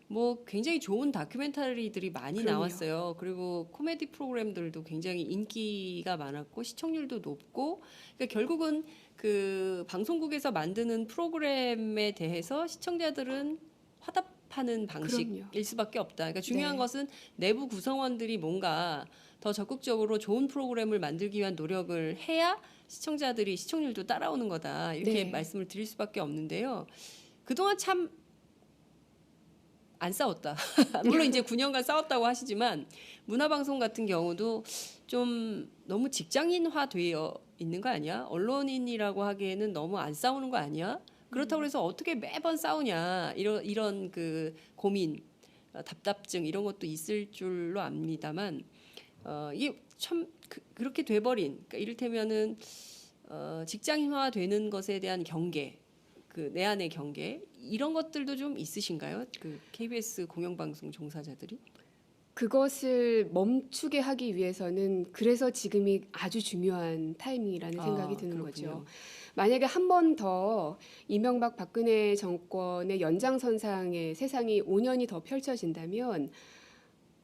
뭐 굉장히 좋은 다큐멘터리들이 많이 그럼요. 나왔어요. 그리고 코미디 프로그램들도 굉장히 인기가 많았고 시청률도 높고 그러니까 결국은 그 방송국에서 만드는 프로그램에 대해서 시청자들은 화답하는 방식일 그럼요. 수밖에 없다. 그러니까 중요한 네. 것은 내부 구성원들이 뭔가 더 적극적으로 좋은 프로그램을 만들기 위한 노력을 해야 시청자들이 시청률도 따라오는 거다. 이렇게 네. 말씀을 드릴 수밖에 없는데요. 그동안 참 안 싸웠다. 물론 이제 9년간 싸웠다고 하시지만 문화방송 같은 경우도 좀 너무 직장인화 되어 있는 거 아니야? 언론인이라고 하기에는 너무 안 싸우는 거 아니야? 그렇다고 해서 어떻게 매번 싸우냐 이런 그 고민, 답답증 이런 것도 있을 줄로 압니다만 이게 참 그렇게 돼버린 그러니까 이를테면은 직장인화 되는 것에 대한 경계. 그 내 안의 경계 이런 것들도 좀 있으신가요? 그 KBS 공영방송 종사자들이? 그것을 멈추게 하기 위해서는 그래서 지금이 아주 중요한 타이밍이라는 생각이 드는 그렇군요. 거죠. 만약에 한 번 더 이명박 박근혜 정권의 연장선상에 세상이 5년이 더 펼쳐진다면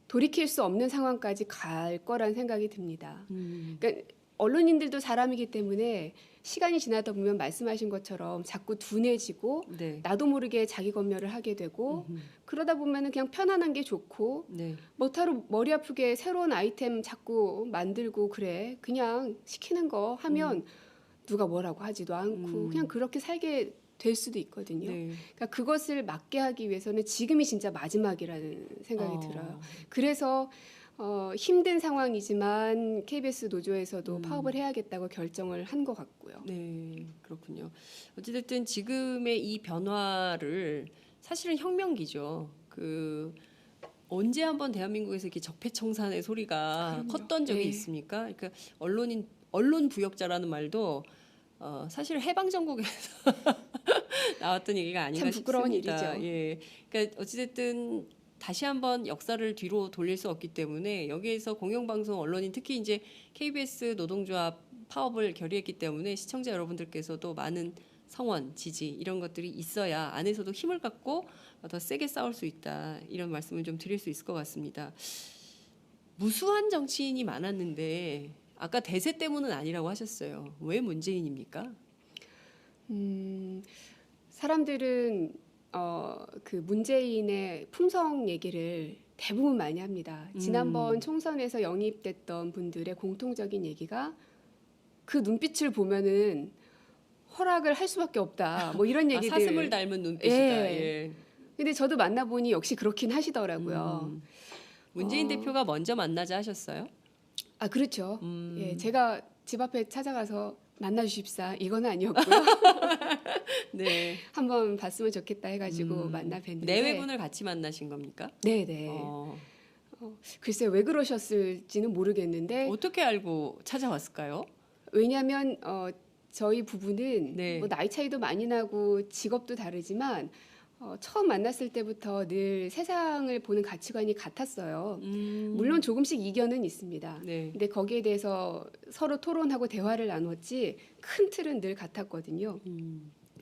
돌이킬 수 없는 상황까지 갈 거란 생각이 듭니다. 그러니까 언론인들도 사람이기 때문에 시간이 지나다 보면 말씀하신 것처럼 자꾸 둔해지고 네. 나도 모르게 자기 검열을 하게 되고 그러다 보면은 그냥 편안한 게 좋고 네. 뭐타로 머리 아프게 새로운 아이템 자꾸 만들고 그래 그냥 시키는 거 하면 누가 뭐라고 하지도 않고 그냥 그렇게 살게 될 수도 있거든요. 네. 그러니까 그것을 막게 하기 위해서는 지금이 진짜 마지막이라는 생각이 들어요. 그래서 힘든 상황이지만 KBS 노조에서도 파업을 해야겠다고 결정을 한 것 같고요. 네, 그렇군요. 어찌됐든 지금의 이 변화를 사실은 혁명기죠. 그 언제 한번 대한민국에서 이렇게 적폐청산의 소리가 그럼요. 컸던 적이 네. 있습니까? 그러니까 언론 부역자라는 말도 사실 해방 정국에서 나왔던 얘기가 아닌가 참 부끄러운 싶습니다. 일이죠. 예, 그러니까 어찌됐든 다시 한번 역사를 뒤로 돌릴 수 없기 때문에 여기에서 공영방송 언론인 특히 이제 KBS 노동조합 파업을 결의했기 때문에 시청자 여러분들께서도 많은 성원, 지지 이런 것들이 있어야 안에서도 힘을 갖고 더 세게 싸울 수 있다 이런 말씀을 좀 드릴 수 있을 것 같습니다. 무수한 정치인이 많았는데 아까 대세 때문은 아니라고 하셨어요. 왜 문재인입니까? 사람들은 그 문재인의 품성 얘기를 대부분 많이 합니다. 지난번 총선에서 영입됐던 분들의 공통적인 얘기가 그 눈빛을 보면은 허락을 할 수밖에 없다. 뭐 이런 얘기들. 사슴을 닮은 눈빛이다. 예. 예. 근데 저도 만나보니 역시 그렇긴 하시더라고요. 문재인 어. 대표가 먼저 만나자 하셨어요? 아 그렇죠. 음. 예, 제가 집 앞에 찾아가서 만나 주십사 이건 아니었고요. 네. 한번 봤으면 좋겠다 해가지고 만나 뵀는데. 내외분을 같이 만나신 겁니까? 네네. 글쎄 왜 그러셨을지는 모르겠는데 어떻게 알고 찾아왔을까요? 왜냐하면 저희 부부는 네. 뭐 나이 차이도 많이 나고 직업도 다르지만 처음 만났을 때부터 늘 세상을 보는 가치관이 같았어요. 물론 조금씩 이견은 있습니다. 네. 근데 거기에 대해서 서로 토론하고 대화를 나눴지 큰 틀은 늘 같았거든요.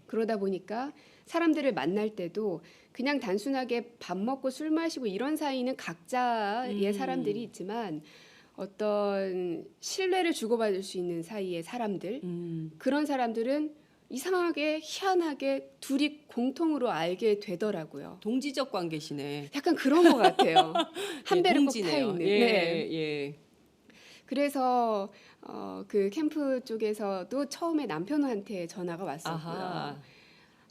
그러다 보니까 사람들을 만날 때도 그냥 단순하게 밥 먹고 술 마시고 이런 사이는 각자의 사람들이 있지만 어떤 신뢰를 주고받을 수 있는 사이의 사람들 그런 사람들은 이상하게 희한하게 둘이 공통으로 알게 되더라고요. 동지적 관계시네. 약간 그런 것 같아요. 한 예, 배를 꼭 타 동지네요. 있는. 예, 네. 예. 그래서 그 캠프 쪽에서도 처음에 남편한테 전화가 왔었고요. 아하.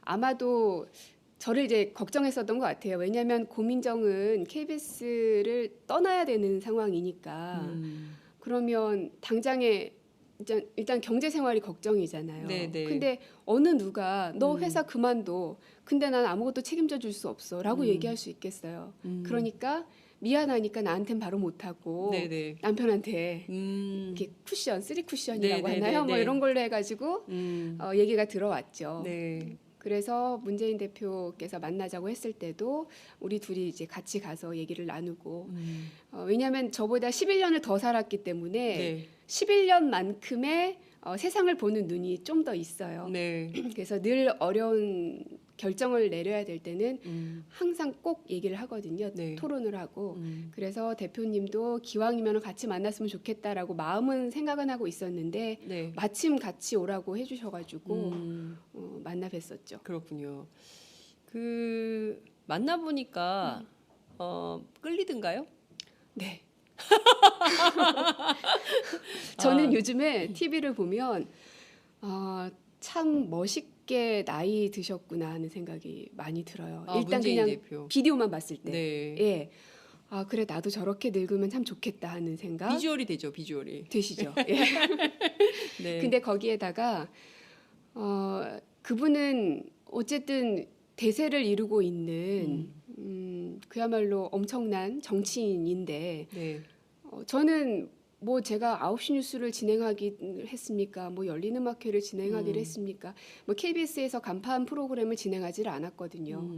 아마도 저를 이제 걱정했었던 것 같아요. 왜냐하면 고민정은 KBS를 떠나야 되는 상황이니까 그러면 당장에 일단 경제 생활이 걱정이잖아요. 네네. 근데 어느 누가 너 회사 그만둬. 근데 난 아무것도 책임져 줄 수 없어라고 얘기할 수 있겠어요. 그러니까 미안하니까 나한텐 바로 못하고 네네. 남편한테 이렇게 쿠션, 쓰리 쿠션이라고 네네네네. 하나요? 뭐 이런 걸로 해가지고 얘기가 들어왔죠. 네. 그래서 문재인 대표께서 만나자고 했을 때도 우리 둘이 이제 같이 가서 얘기를 나누고 왜냐하면 저보다 11년을 더 살았기 때문에 네. 11년만큼의 세상을 보는 눈이 좀 더 있어요. 네. 그래서 늘 어려운 결정을 내려야 될 때는 항상 꼭 얘기를 하거든요. 네. 토론을 하고. 그래서 대표님도 기왕이면 같이 만났으면 좋겠다라고 마음은 생각은 하고 있었는데 네. 마침 같이 오라고 해주셔가지고 만나 뵀었죠. 그렇군요. 그 만나 보니까 끌리던가요? 네. 저는 아. 요즘에 TV를 보면 참 멋있게 나이 드셨구나 하는 생각이 많이 들어요. 일단 문재인 그냥 대표. 비디오만 봤을 때. 네. 예. 아 그래 나도 저렇게 늙으면 참 좋겠다 하는 생각 비주얼이 되죠, 비주얼이. 되시죠. 예. 네. 근데 거기에다가 그분은 어쨌든 대세를 이루고 있는 그야말로 엄청난 정치인인데 네. 저는 뭐 제가 9시 뉴스를 진행하기 했습니까? 뭐 열린 음악회를 진행하기를 했습니까? 뭐 KBS에서 간판 프로그램을 진행하지를 않았거든요.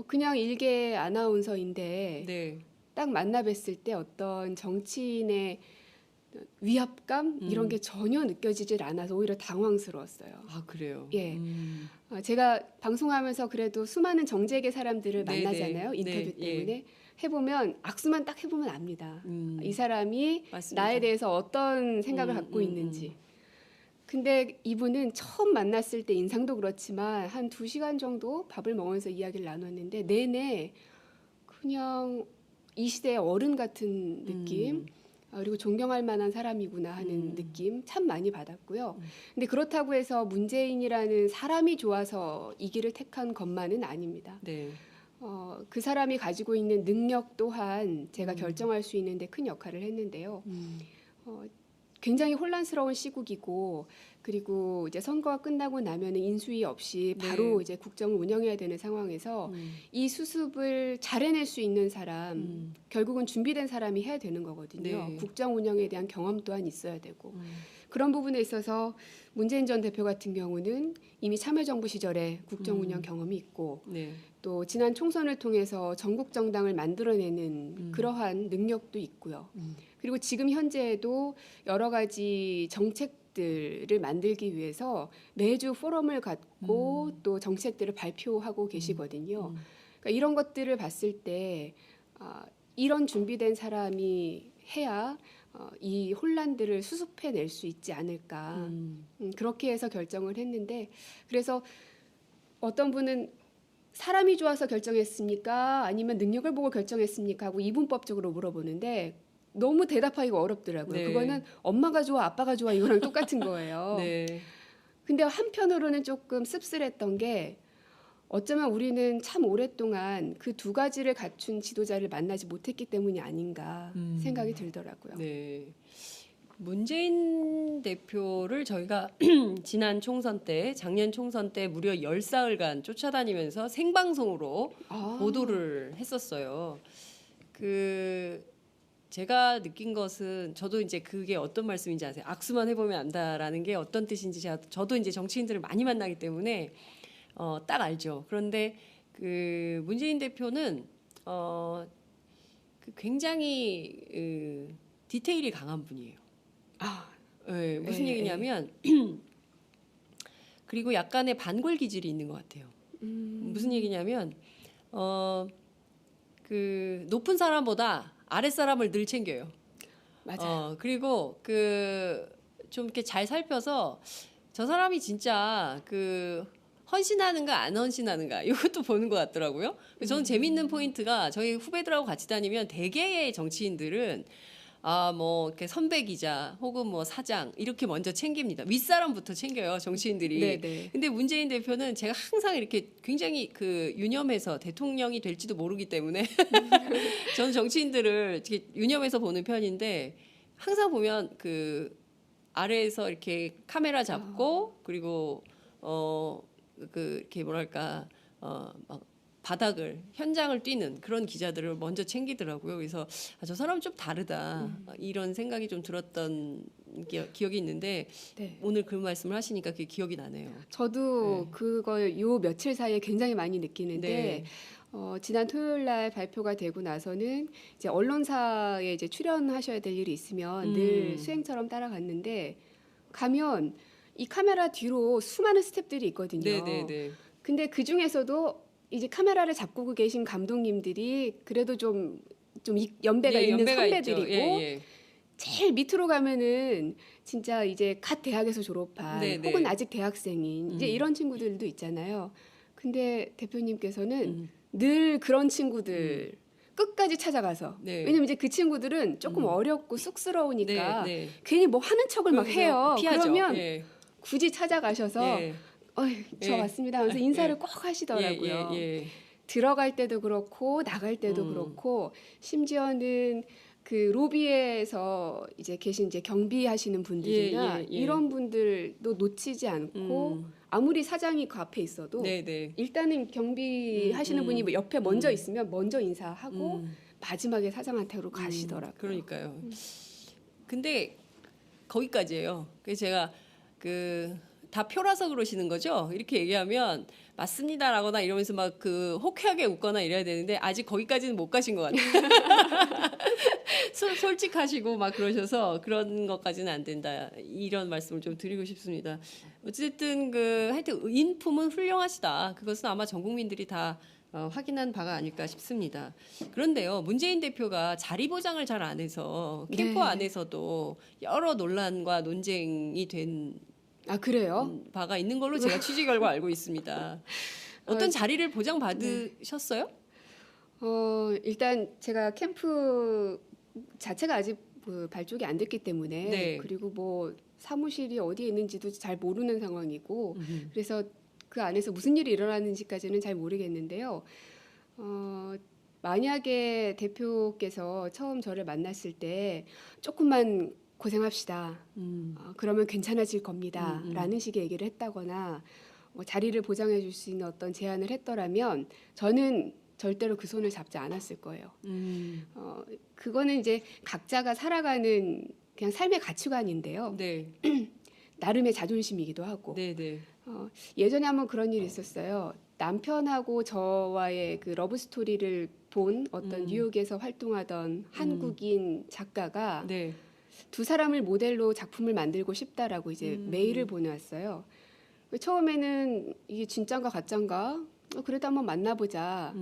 그냥 일개 아나운서인데 네. 딱 만나 뵀을 때 어떤 정치인의 위압감 이런 게 전혀 느껴지질 않아서 오히려 당황스러웠어요. 아 그래요. 예. 제가 방송하면서 그래도 수많은 정재계 사람들을 네네. 만나잖아요. 인터뷰 네, 때문에 해보면 악수만 딱 해보면 압니다. 이 사람이 맞습니다. 나에 대해서 어떤 생각을 갖고 있는지. 근데 이분은 처음 만났을 때 인상도 그렇지만 한 2시간 정도 밥을 먹으면서 이야기를 나눴는데 내내 그냥 이 시대의 어른 같은 느낌 그리고 존경할 만한 사람이구나 하는 느낌 참 많이 받았고요. 근데 그렇다고 해서 문재인이라는 사람이 좋아서 이 길을 택한 것만은 아닙니다. 네. 그 사람이 가지고 있는 능력 또한 제가 결정할 수 있는데 큰 역할을 했는데요. 굉장히 혼란스러운 시국이고 그리고 이제 선거가 끝나고 나면은 인수위 없이 바로 네. 이제 국정을 운영해야 되는 상황에서 이 수습을 잘 해낼 수 있는 사람 결국은 준비된 사람이 해야 되는 거거든요. 네. 국정 운영에 대한 경험 또한 있어야 되고 음. 그런 부분에 있어서 문재인 전 대표 같은 경우는 이미 참여정부 시절에 국정 운영 경험이 있고 네. 또 지난 총선을 통해서 전국 정당을 만들어내는 그러한 능력도 있고요. 그리고 지금 현재에도 여러 가지 정책들을 만들기 위해서 매주 포럼을 갖고 또 정책들을 발표하고 계시거든요. 그러니까 이런 것들을 봤을 때 이런 준비된 사람이 해야 이 혼란들을 수습해낼 수 있지 않을까. 그렇게 해서 결정을 했는데 그래서 어떤 분은 사람이 좋아서 결정했습니까? 아니면 능력을 보고 결정했습니까? 하고 이분법적으로 물어보는데 너무 대답하기가 어렵더라고요. 네. 그거는 엄마가 좋아, 아빠가 좋아 이거랑 똑같은 거예요. 네. 근데 한편으로는 조금 씁쓸했던 게 어쩌면 우리는 참 오랫동안 그 두 가지를 갖춘 지도자를 만나지 못했기 때문이 아닌가 생각이 들더라고요. 네. 문재인 대표를 저희가 지난 총선 때, 작년 총선 때 무려 10사흘간 쫓아다니면서 생방송으로 보도를 했었어요. 제가 느낀 것은 저도 이제 그게 어떤 말씀인지 아세요? 악수만 해보면 안다라는 게 어떤 뜻인지 저도 이제 정치인들을 많이 만나기 때문에 딱 알죠. 그런데 그 문재인 대표는 굉장히 디테일이 강한 분이에요. 네, 무슨 얘기냐면 그리고 약간의 반골 기질이 있는 것 같아요. 무슨 얘기냐면 그 높은 사람보다 아랫 사람을 늘 챙겨요. 맞아요. 그리고 좀 이렇게 잘 살펴서 저 사람이 진짜 헌신하는가 안 헌신하는가 이것도 보는 것 같더라고요. 그래서 저는 재밌는 포인트가 저희 후배들하고 같이 다니면 대개의 정치인들은 뭐 이렇게 선배 기자 혹은 뭐 사장 이렇게 먼저 챙깁니다. 윗사람부터 챙겨요, 정치인들이. 네네. 근데 문재인 대표는 제가 항상 이렇게 굉장히 유념해서 대통령이 될지도 모르기 때문에 저는 정치인들을 이렇게 유념해서 보는 편인데 항상 보면 아래에서 이렇게 카메라 잡고 그리고 이렇게 뭐랄까 막 바닥을 현장을 뛰는 그런 기자들을 먼저 챙기더라고요. 그래서 저 사람은 좀 다르다 이런 생각이 좀 들었던 기억이 있는데 네. 오늘 그 말씀을 하시니까 그게 기억이 나네요. 저도 그걸 요 며칠 사이에 굉장히 많이 느끼는데 네. 지난 토요일 날 발표가 되고 나서는 이제 언론사에 이제 출연하셔야 될 일이 있으면 늘 수행처럼 따라갔는데 가면 이 카메라 뒤로 수많은 스태프들이 있거든요. 네네네. 근데 그 중에서도 이제 카메라를 잡고 계신 감독님들이 그래도 좀 연배가 있는 선배들이고 있죠. 예. 제일 밑으로 가면은 진짜 이제 갓 대학에서 졸업한 네네. 혹은 아직 대학생인 이제 이런 친구들도 있잖아요. 근데 대표님께서는 늘 그런 친구들 끝까지 찾아가서 네. 왜냐면 이제 그 친구들은 조금 어렵고 쑥스러우니까 네. 괜히 뭐 하는 척을 막 해요. 피하죠. 그러면 예. 굳이 찾아가셔서 예. 저 예. 왔습니다 하면서 인사를 꼭 하시더라고요. 예. 들어갈 때도 그렇고 나갈 때도 그렇고 심지어는 그 로비에서 이제 계신 이제 경비하시는 분들이나 예. 이런 분들도 놓치지 않고 아무리 사장이 그 앞에 있어도 네네. 일단은 경비하시는 분이 뭐 옆에 먼저 있으면 먼저 인사하고 마지막에 사장한테로 가시더라고요. 그러니까요. 근데 거기까지예요. 그래서 제가 다 표라서 그러시는 거죠? 이렇게 얘기하면 맞습니다라거나 이러면서 막 호쾌하게 웃거나 이래야 되는데 아직 거기까지는 못 가신 것 같아요. 솔직하시고 막 그러셔서 그런 것까지는 안 된다. 이런 말씀을 좀 드리고 싶습니다. 어쨌든 하여튼 인품은 훌륭하시다. 그것은 아마 전 국민들이 다 확인한 바가 아닐까 싶습니다. 그런데요, 문재인 대표가 자리 보장을 잘 안 해서 캠프 네. 안에서도 여러 논란과 논쟁이 된 그래요? 바가 있는 걸로 제가 취재 결과 알고 있습니다. 어떤 자리를 보장 받으셨어요? 일단 제가 캠프 자체가 아직 발족이 안 됐기 때문에 네. 그리고 뭐 사무실이 어디에 있는지도 잘 모르는 상황이고 그래서 그 안에서 무슨 일이 일어나는지까지는 잘 모르겠는데요. 만약에 대표께서 처음 저를 만났을 때 조금만 고생합시다. 그러면 괜찮아질 겁니다. 라는 식의 얘기를 했다거나 자리를 보장해 줄 수 있는 어떤 제안을 했더라면 저는 절대로 그 손을 잡지 않았을 거예요. 그거는 이제 각자가 살아가는 그냥 삶의 가치관인데요. 네. 나름의 자존심이기도 하고. 네, 네. 예전에 한번 그런 일이 있었어요. 남편하고 저와의 그 러브 스토리를 본 어떤 뉴욕에서 활동하던 한국인 작가가 네. 두 사람을 모델로 작품을 만들고 싶다라고 이제 메일을 보내왔어요. 처음에는 이게 진짠가 가짠가? 그래도 한번 만나보자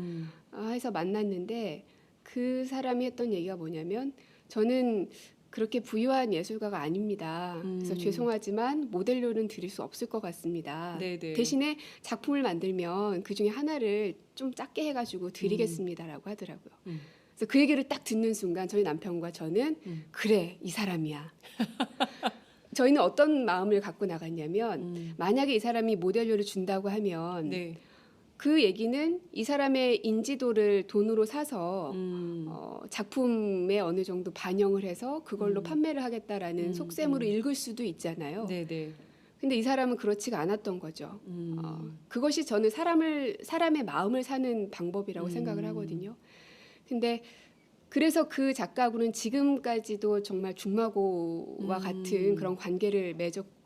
해서 만났는데 그 사람이 했던 얘기가 뭐냐면 저는 그렇게 부유한 예술가가 아닙니다. 그래서 죄송하지만 모델료는 드릴 수 없을 것 같습니다. 네네. 대신에 작품을 만들면 그 중에 하나를 좀 작게 해가지고 드리겠습니다라고 하더라고요. 그래서 그 얘기를 딱 듣는 순간 저희 남편과 저는 그래 이 사람이야. 저희는 어떤 마음을 갖고 나갔냐면 만약에 이 사람이 모델료를 준다고 하면 네. 그 얘기는 이 사람의 인지도를 돈으로 사서 작품에 어느 정도 반영을 해서 그걸로 판매를 하겠다라는 속셈으로 읽을 수도 있잖아요. 네, 네. 근데 이 사람은 그렇지가 않았던 거죠. 그것이 저는 사람의 마음을 사는 방법이라고 생각을 하거든요. 근데 그래서 그 작가하고는 지금까지도 정말 중마고와 같은 그런 관계를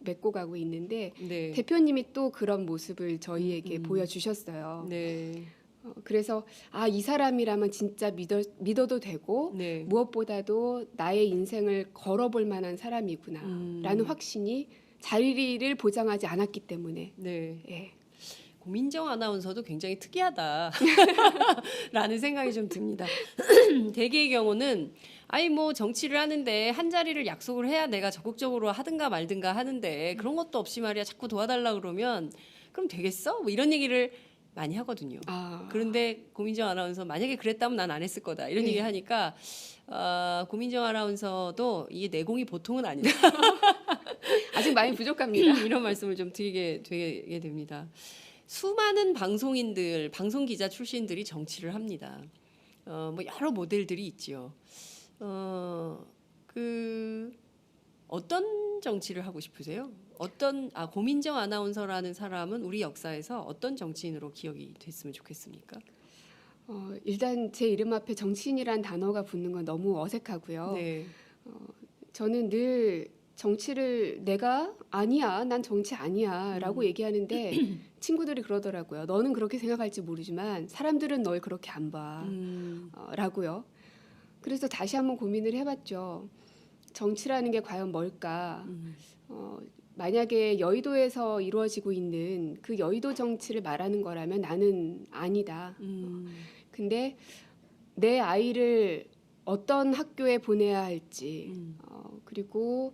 맺고 가고 있는데 네. 대표님이 또 그런 모습을 저희에게 보여주셨어요. 네. 그래서 이 사람이라면 진짜 믿어도 되고 네. 무엇보다도 나의 인생을 걸어볼 만한 사람이구나라는 확신이 자리를 보장하지 않았기 때문에 네. 예. 고민정 아나운서도 굉장히 특이하다 라는 생각이 좀 듭니다. 대개의 경우는 아니 뭐 정치를 하는데 한 자리를 약속을 해야 내가 적극적으로 하든가 말든가 하는데 그런 것도 없이 말이야 자꾸 도와달라 그러면 그럼 되겠어? 뭐 이런 얘기를 많이 하거든요. 그런데 고민정 아나운서 만약에 그랬다면 난 안 했을 거다 이런 네. 얘기를 하니까 고민정 아나운서도 이게 내공이 보통은 아니다. 아직 많이 부족합니다. 이런 말씀을 좀 드리게 됩니다. 수많은 방송인들, 방송 기자 출신들이 정치를 합니다. 뭐 여러 모델들이 있지요. 어떤 정치를 하고 싶으세요? 고민정 아나운서라는 사람은 우리 역사에서 어떤 정치인으로 기억이 됐으면 좋겠습니까? 일단 제 이름 앞에 정치인이란 단어가 붙는 건 너무 어색하고요. 네. 저는 늘 정치를 내가 아니야, 난 정치 아니야라고 얘기하는데 친구들이 그러더라고요. 너는 그렇게 생각할지 모르지만 사람들은 널 그렇게 안 봐. 라고요. 그래서 다시 한번 고민을 해봤죠. 정치라는 게 과연 뭘까? 만약에 여의도에서 이루어지고 있는 그 여의도 정치를 말하는 거라면 나는 아니다. 근데 내 아이를 어떤 학교에 보내야 할지, 그리고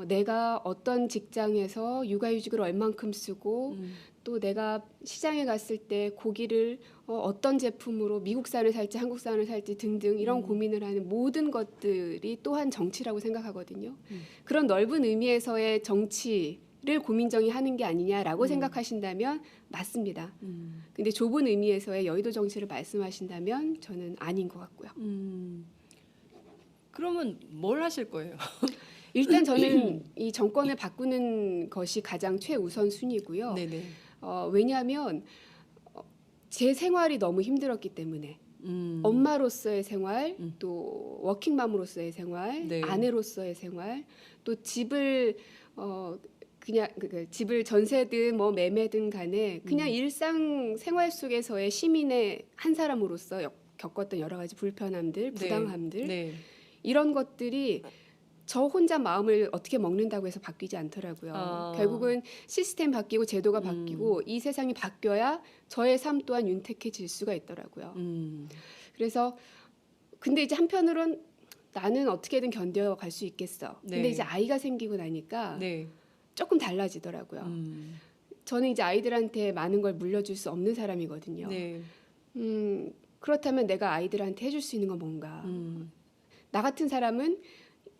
내가 어떤 직장에서 육아휴직을 얼만큼 쓰고 또 내가 시장에 갔을 때 고기를 어떤 제품으로 미국산을 살지 한국산을 살지 등등 이런 고민을 하는 모든 것들이 또한 정치라고 생각하거든요. 그런 넓은 의미에서의 정치를 고민정이 하는 게 아니냐라고 생각하신다면 맞습니다. 근데 좁은 의미에서의 여의도 정치를 말씀하신다면 저는 아닌 것 같고요. 그러면 뭘 하실 거예요? 일단 저는 이 정권을 바꾸는 것이 가장 최우선 순위고요. 네네. 왜냐하면 제 생활이 너무 힘들었기 때문에 엄마로서의 생활, 또 워킹맘으로서의 생활, 네. 아내로서의 생활, 또 집을 그냥 집을 전세든 뭐 매매든 간에 그냥 일상 생활 속에서의 시민의 한 사람으로서 겪었던 여러 가지 불편함들, 부당함들 네. 이런 것들이 저 혼자 마음을 어떻게 먹는다고 해서 바뀌지 않더라고요. 결국은 시스템 바뀌고 제도가 바뀌고 이 세상이 바뀌어야 저의 삶 또한 윤택해질 수가 있더라고요. 그래서 근데 이제 한편으론 나는 어떻게든 견뎌갈 수 있겠어. 근데 네. 이제 아이가 생기고 나니까 네. 조금 달라지더라고요. 저는 이제 아이들한테 많은 걸 물려줄 수 없는 사람이거든요. 네. 그렇다면 내가 아이들한테 해줄 수 있는 건 뭔가? 나 같은 사람은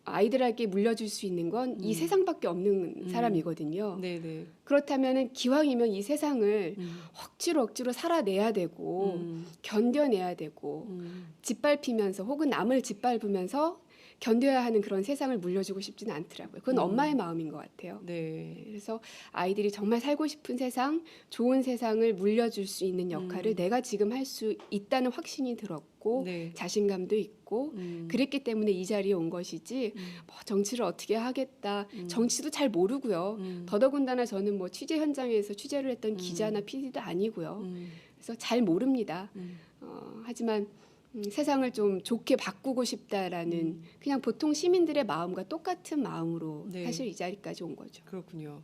아이들에게 물려줄 수 있는 건 이 세상밖에 없는 사람이거든요. 네네. 그렇다면 기왕이면 이 세상을 억지로 살아내야 되고 견뎌내야 되고 짓밟히면서 혹은 남을 짓밟으면서 견뎌야 하는 그런 세상을 물려주고 싶지는 않더라고요. 그건 엄마의 마음인 것 같아요. 네. 그래서 아이들이 정말 살고 싶은 세상, 좋은 세상을 물려줄 수 있는 역할을 내가 지금 할 수 있다는 확신이 들었고 네. 자신감도 있고 그랬기 때문에 이 자리에 온 것이지 뭐 정치를 어떻게 하겠다. 정치도 잘 모르고요. 더더군다나 저는 뭐 취재 현장에서 취재를 했던 기자나 PD도 아니고요. 그래서 잘 모릅니다. 하지만 세상을 좀 좋게 바꾸고 싶다라는 그냥 보통 시민들의 마음과 똑같은 마음으로 네. 사실 이 자리까지 온 거죠. 그렇군요.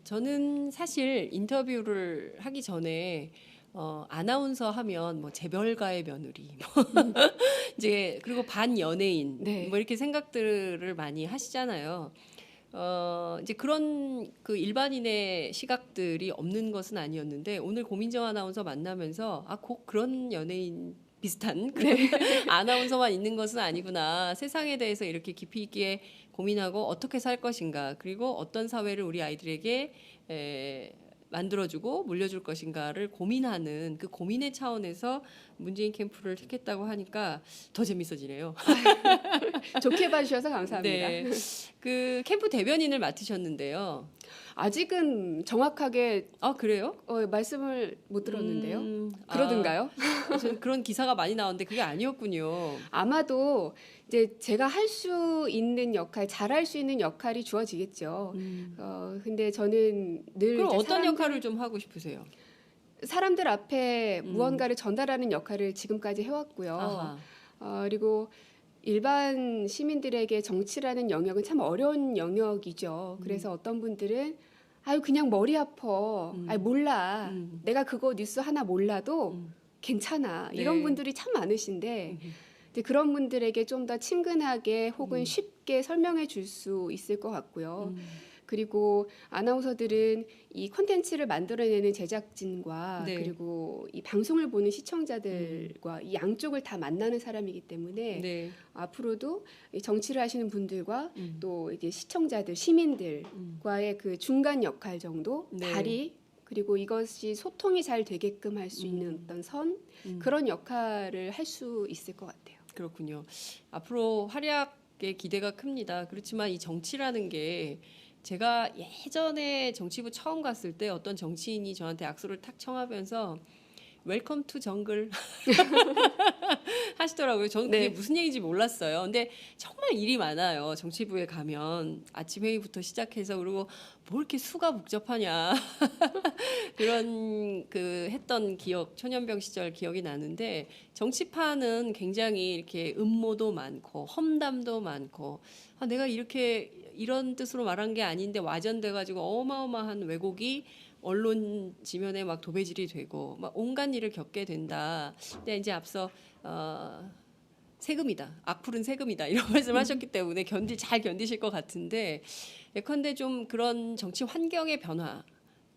저는 사실 인터뷰를 하기 전에 아나운서 하면 뭐 재벌가의 며느리, 뭐 이제 그리고 반 연예인, 네. 뭐 이렇게 생각들을 많이 하시잖아요. 이제 그런 그 일반인의 시각들이 없는 것은 아니었는데 오늘 고민정 아나운서 만나면서 꼭 그런 연예인 비슷한 그런 아나운서만 있는 것은 아니구나. 세상에 대해서 이렇게 깊이 있게 고민하고 어떻게 살 것인가, 그리고 어떤 사회를 우리 아이들에게 만들어주고 물려줄 것인가를 고민하는 그 고민의 차원에서 문재인 캠프를 택했다고 하니까 더 재밌어지네요. 좋게 봐주셔서 감사합니다. 네, 그 캠프 대변인을 맡으셨는데요. 아직은 정확하게 그래요? 말씀을 못 들었는데요. 그러든가요? 저는 그런 기사가 많이 나오는데 그게 아니었군요. 아마도 이제 제가 할 수 있는 역할, 잘할 수 있는 역할이 주어지겠죠. 근데 저는 늘 그럼 이제 어떤 역할을 좀 하고 싶으세요? 사람들 앞에 무언가를 전달하는 역할을 지금까지 해왔고요. 아하. 그리고 일반 시민들에게 정치라는 영역은 참 어려운 영역이죠. 그래서 어떤 분들은 아유 그냥 머리 아파, 아유 몰라, 내가 그거 뉴스 하나 몰라도 괜찮아, 이런 네. 분들이 참 많으신데 이제 그런 분들에게 좀 더 친근하게 혹은 쉽게 설명해 줄 수 있을 것 같고요. 그리고 아나운서들은 이 콘텐츠를 만들어내는 제작진과 네. 그리고 이 방송을 보는 시청자들과 이 양쪽을 다 만나는 사람이기 때문에 네. 앞으로도 이 정치를 하시는 분들과 또 이제 시청자들, 시민들과의 그 중간 역할 정도, 네. 다리, 그리고 이것이 소통이 잘 되게끔 할 수 있는 어떤 선, 그런 역할을 할 수 있을 것 같아요. 그렇군요. 앞으로 활약의 기대가 큽니다. 그렇지만 이 정치라는 게 제가 예전에 정치부 처음 갔을 때 어떤 정치인이 저한테 악수를 탁 청하면서 웰컴 투 정글 하시더라고요. 저는 그게 네. 무슨 얘기인지 몰랐어요. 근데 정말 일이 많아요. 정치부에 가면 아침 회의부터 시작해서, 그리고 뭐 이렇게 수가 복잡하냐 그런 그 했던 기억, 초년병 시절 기억이 나는데, 정치판은 굉장히 이렇게 음모도 많고 험담도 많고, 내가 이렇게 이런 뜻으로 말한 게 아닌데 와전돼 가지고 어마어마한 왜곡이 언론 지면에 막 도배질이 되고 막 온갖 일을 겪게 된다. 근데 이제 앞서 세금이다, 악플은 세금이다, 이런 말씀하셨기 때문에 잘 견디실 것 같은데, 예컨대 좀 그런 정치 환경의 변화,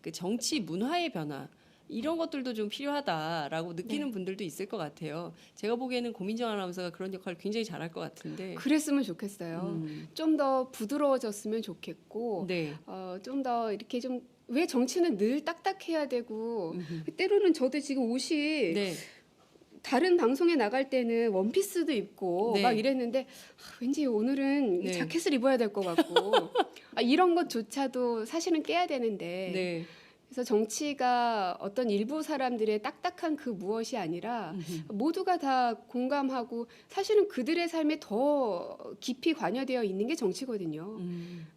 그 정치 문화의 변화, 이런 것들도 좀 필요하다라고 느끼는 분들도 있을 것 같아요. 제가 보기에는 고민정 아나운서가 그런 역할을 굉장히 잘할 것 같은데. 그랬으면 좋겠어요. 좀 더 부드러워졌으면 좋겠고, 네. 좀 더 이렇게 좀 왜 정치는 늘 딱딱해야 되고 때로는 저도 지금 옷이 네. 다른 방송에 나갈 때는 원피스도 입고 네. 막 이랬는데 왠지 오늘은 네. 자켓을 입어야 될 것 같고 이런 것조차도 사실은 깨야 되는데 네. 그래서 정치가 어떤 일부 사람들의 딱딱한 그 무엇이 아니라 모두가 다 공감하고 사실은 그들의 삶에 더 깊이 관여되어 있는 게 정치거든요.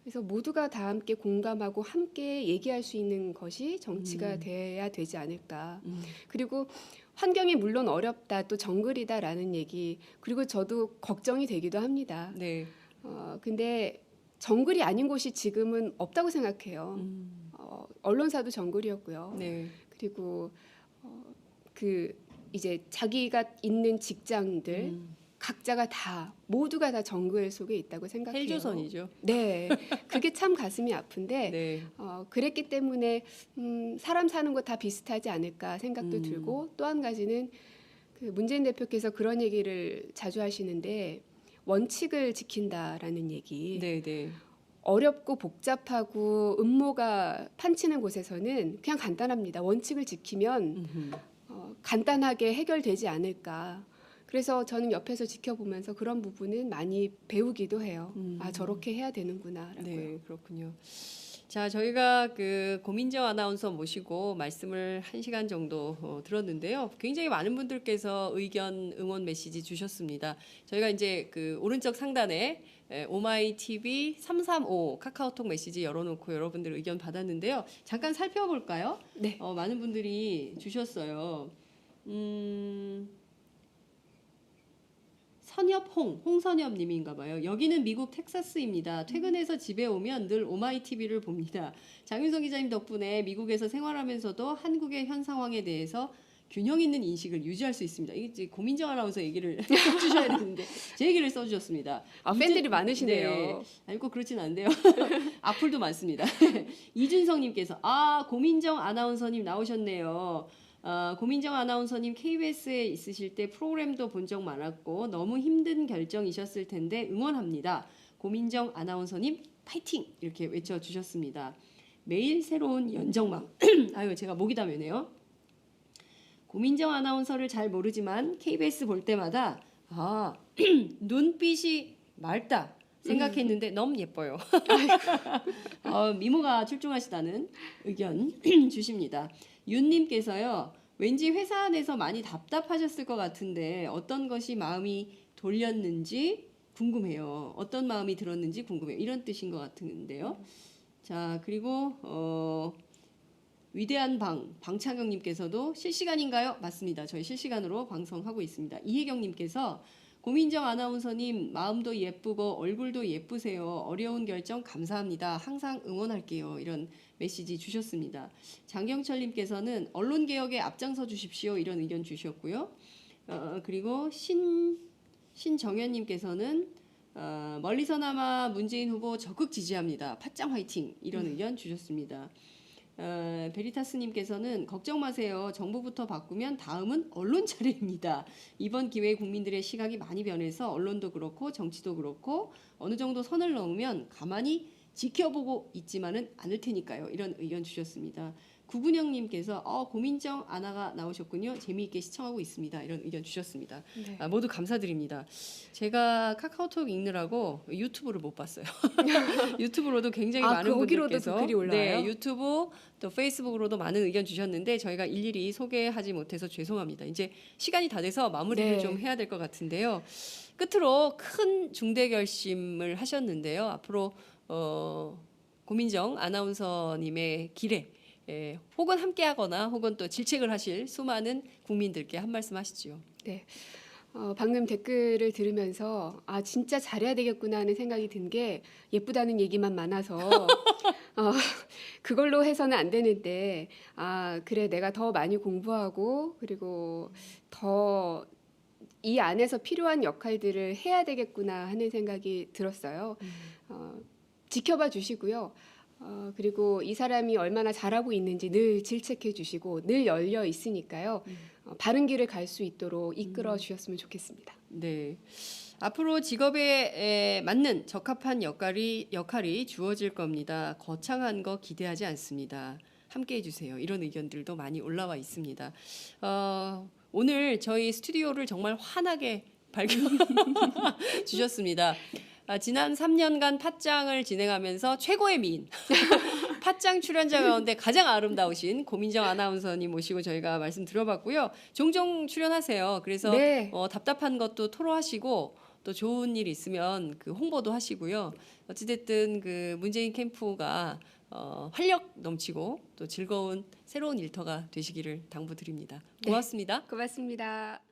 그래서 모두가 다 함께 공감하고 함께 얘기할 수 있는 것이 정치가 돼야 되지 않을까. 그리고 환경이 물론 어렵다, 또 정글이다라는 얘기, 그리고 저도 걱정이 되기도 합니다. 네. 근데 정글이 아닌 곳이 지금은 없다고 생각해요. 언론사도 정글이었고요. 네. 그리고 그 이제 자기가 있는 직장들 각자가 다 모두가 다 정글 속에 있다고 생각해요. 헬조선이죠. 네, 그게 참 가슴이 아픈데 네. 그랬기 때문에 사람 사는 거 다 비슷하지 않을까 생각도 들고, 또 한 가지는 그 문재인 대표께서 그런 얘기를 자주 하시는데 원칙을 지킨다라는 얘기. 네. 네. 어렵고 복잡하고 음모가 판치는 곳에서는 그냥 간단합니다. 원칙을 지키면 간단하게 해결되지 않을까. 그래서 저는 옆에서 지켜보면서 그런 부분은 많이 배우기도 해요. 아, 저렇게 해야 되는구나라고요. 네, 그렇군요. 자, 저희가 그 고민정 아나운서 모시고 말씀을 1시간 정도 들었는데요. 굉장히 많은 분들께서 의견, 응원 메시지 주셨습니다. 저희가 이제 그 오른쪽 상단에 오마이 TV 335 카카오톡 메시지 열어놓고 여러분들 의견 받았는데요. 잠깐 살펴볼까요? 네. 많은 분들이 주셨어요. 홍선엽님인가 봐요. 여기는 미국 텍사스입니다. 퇴근해서 집에 오면 늘 오마이 TV를 봅니다. 장윤성 기자님 덕분에 미국에서 생활하면서도 한국의 현 상황에 대해서 균형 있는 인식을 유지할 수 있습니다. 이게 이제 고민정 아나운서 얘기를 써주셔야 되는데 제 얘기를 써주셨습니다. 아, 팬들이 많으시네요. 네, 아니 꼭 그렇진 않은데요. 악플도 많습니다. 이준성님께서 고민정 아나운서님 나오셨네요. 고민정 아나운서님 KBS에 있으실 때 프로그램도 본 적 많았고 너무 힘든 결정이셨을 텐데 응원합니다. 고민정 아나운서님 파이팅! 이렇게 외쳐주셨습니다. 매일 새로운 연정망. 아유 제가 목이 다 메네요. 고민정 아나운서를 잘 모르지만 KBS 볼 때마다 눈빛이 맑다 생각했는데 너무 예뻐요. 미모가 출중하시다는 의견 주십니다. 윤님께서요. 왠지 회사 안에서 많이 답답하셨을 것 같은데 어떤 것이 마음이 돌렸는지 궁금해요. 어떤 마음이 들었는지 궁금해요. 이런 뜻인 것 같은데요. 자 그리고 위대한 방창영님께서도 실시간인가요? 맞습니다. 저희 실시간으로 방송하고 있습니다. 이혜경님께서 고민정 아나운서님 마음도 예쁘고 얼굴도 예쁘세요. 어려운 결정 감사합니다. 항상 응원할게요. 이런 메시지 주셨습니다. 장경철님께서는 언론개혁에 앞장서 주십시오. 이런 의견 주셨고요. 그리고 신정현님께서는 멀리서나마 문재인 후보 적극 지지합니다. 팟짱 화이팅. 이런 의견 주셨습니다. 베리타스님께서는 걱정 마세요. 정부부터 바꾸면 다음은 언론 차례입니다. 이번 기회에 국민들의 시각이 많이 변해서 언론도 그렇고 정치도 그렇고 어느 정도 선을 넘으면 가만히 지켜보고 있지만은 않을 테니까요. 이런 의견 주셨습니다. 구근영님께서 고민정 아나가 나오셨군요. 재미있게 시청하고 있습니다. 이런 의견 주셨습니다. 네. 모두 감사드립니다. 제가 카카오톡 읽느라고 유튜브를 못 봤어요. 유튜브로도 굉장히 많은 거기로도 분들께서 그 글이 올라와요? 네, 유튜브 또 페이스북으로도 많은 의견 주셨는데 저희가 일일이 소개하지 못해서 죄송합니다. 이제 시간이 다 돼서 마무리를 네. 좀 해야 될 것 같은데요. 끝으로 큰 중대 결심을 하셨는데요. 앞으로 고민정 아나운서님의 길에 혹은 함께하거나 혹은 또 질책을 하실 수많은 국민들께 한 말씀 하시죠. 네. 방금 댓글을 들으면서 진짜 잘해야 되겠구나 하는 생각이 든 게 예쁘다는 얘기만 많아서 그걸로 해서는 안 되는데 그래 내가 더 많이 공부하고 그리고 더 이 안에서 필요한 역할들을 해야 되겠구나 하는 생각이 들었어요. 지켜봐 주시고요. 그리고 이 사람이 얼마나 잘하고 있는지 늘 질책해 주시고 늘 열려 있으니까요. 바른 길을 갈 수 있도록 이끌어 주셨으면 좋겠습니다. 네. 앞으로 직업에 맞는 적합한 역할이 주어질 겁니다. 거창한 거 기대하지 않습니다. 함께해 주세요. 이런 의견들도 많이 올라와 있습니다. 오늘 저희 스튜디오를 정말 환하게 밝혀 주셨습니다. 지난 3년간 팟짱을 진행하면서 최고의 미인 팟짱 출연자 가운데 가장 아름다우신 고민정 아나운서님 모시고 저희가 말씀 들어봤고요. 종종 출연하세요. 그래서 네. 답답한 것도 토로하시고 또 좋은 일 있으면 그 홍보도 하시고요. 어찌됐든 그 문재인 캠프가 활력 넘치고 또 즐거운 새로운 일터가 되시기를 당부드립니다. 고맙습니다. 고맙습니다.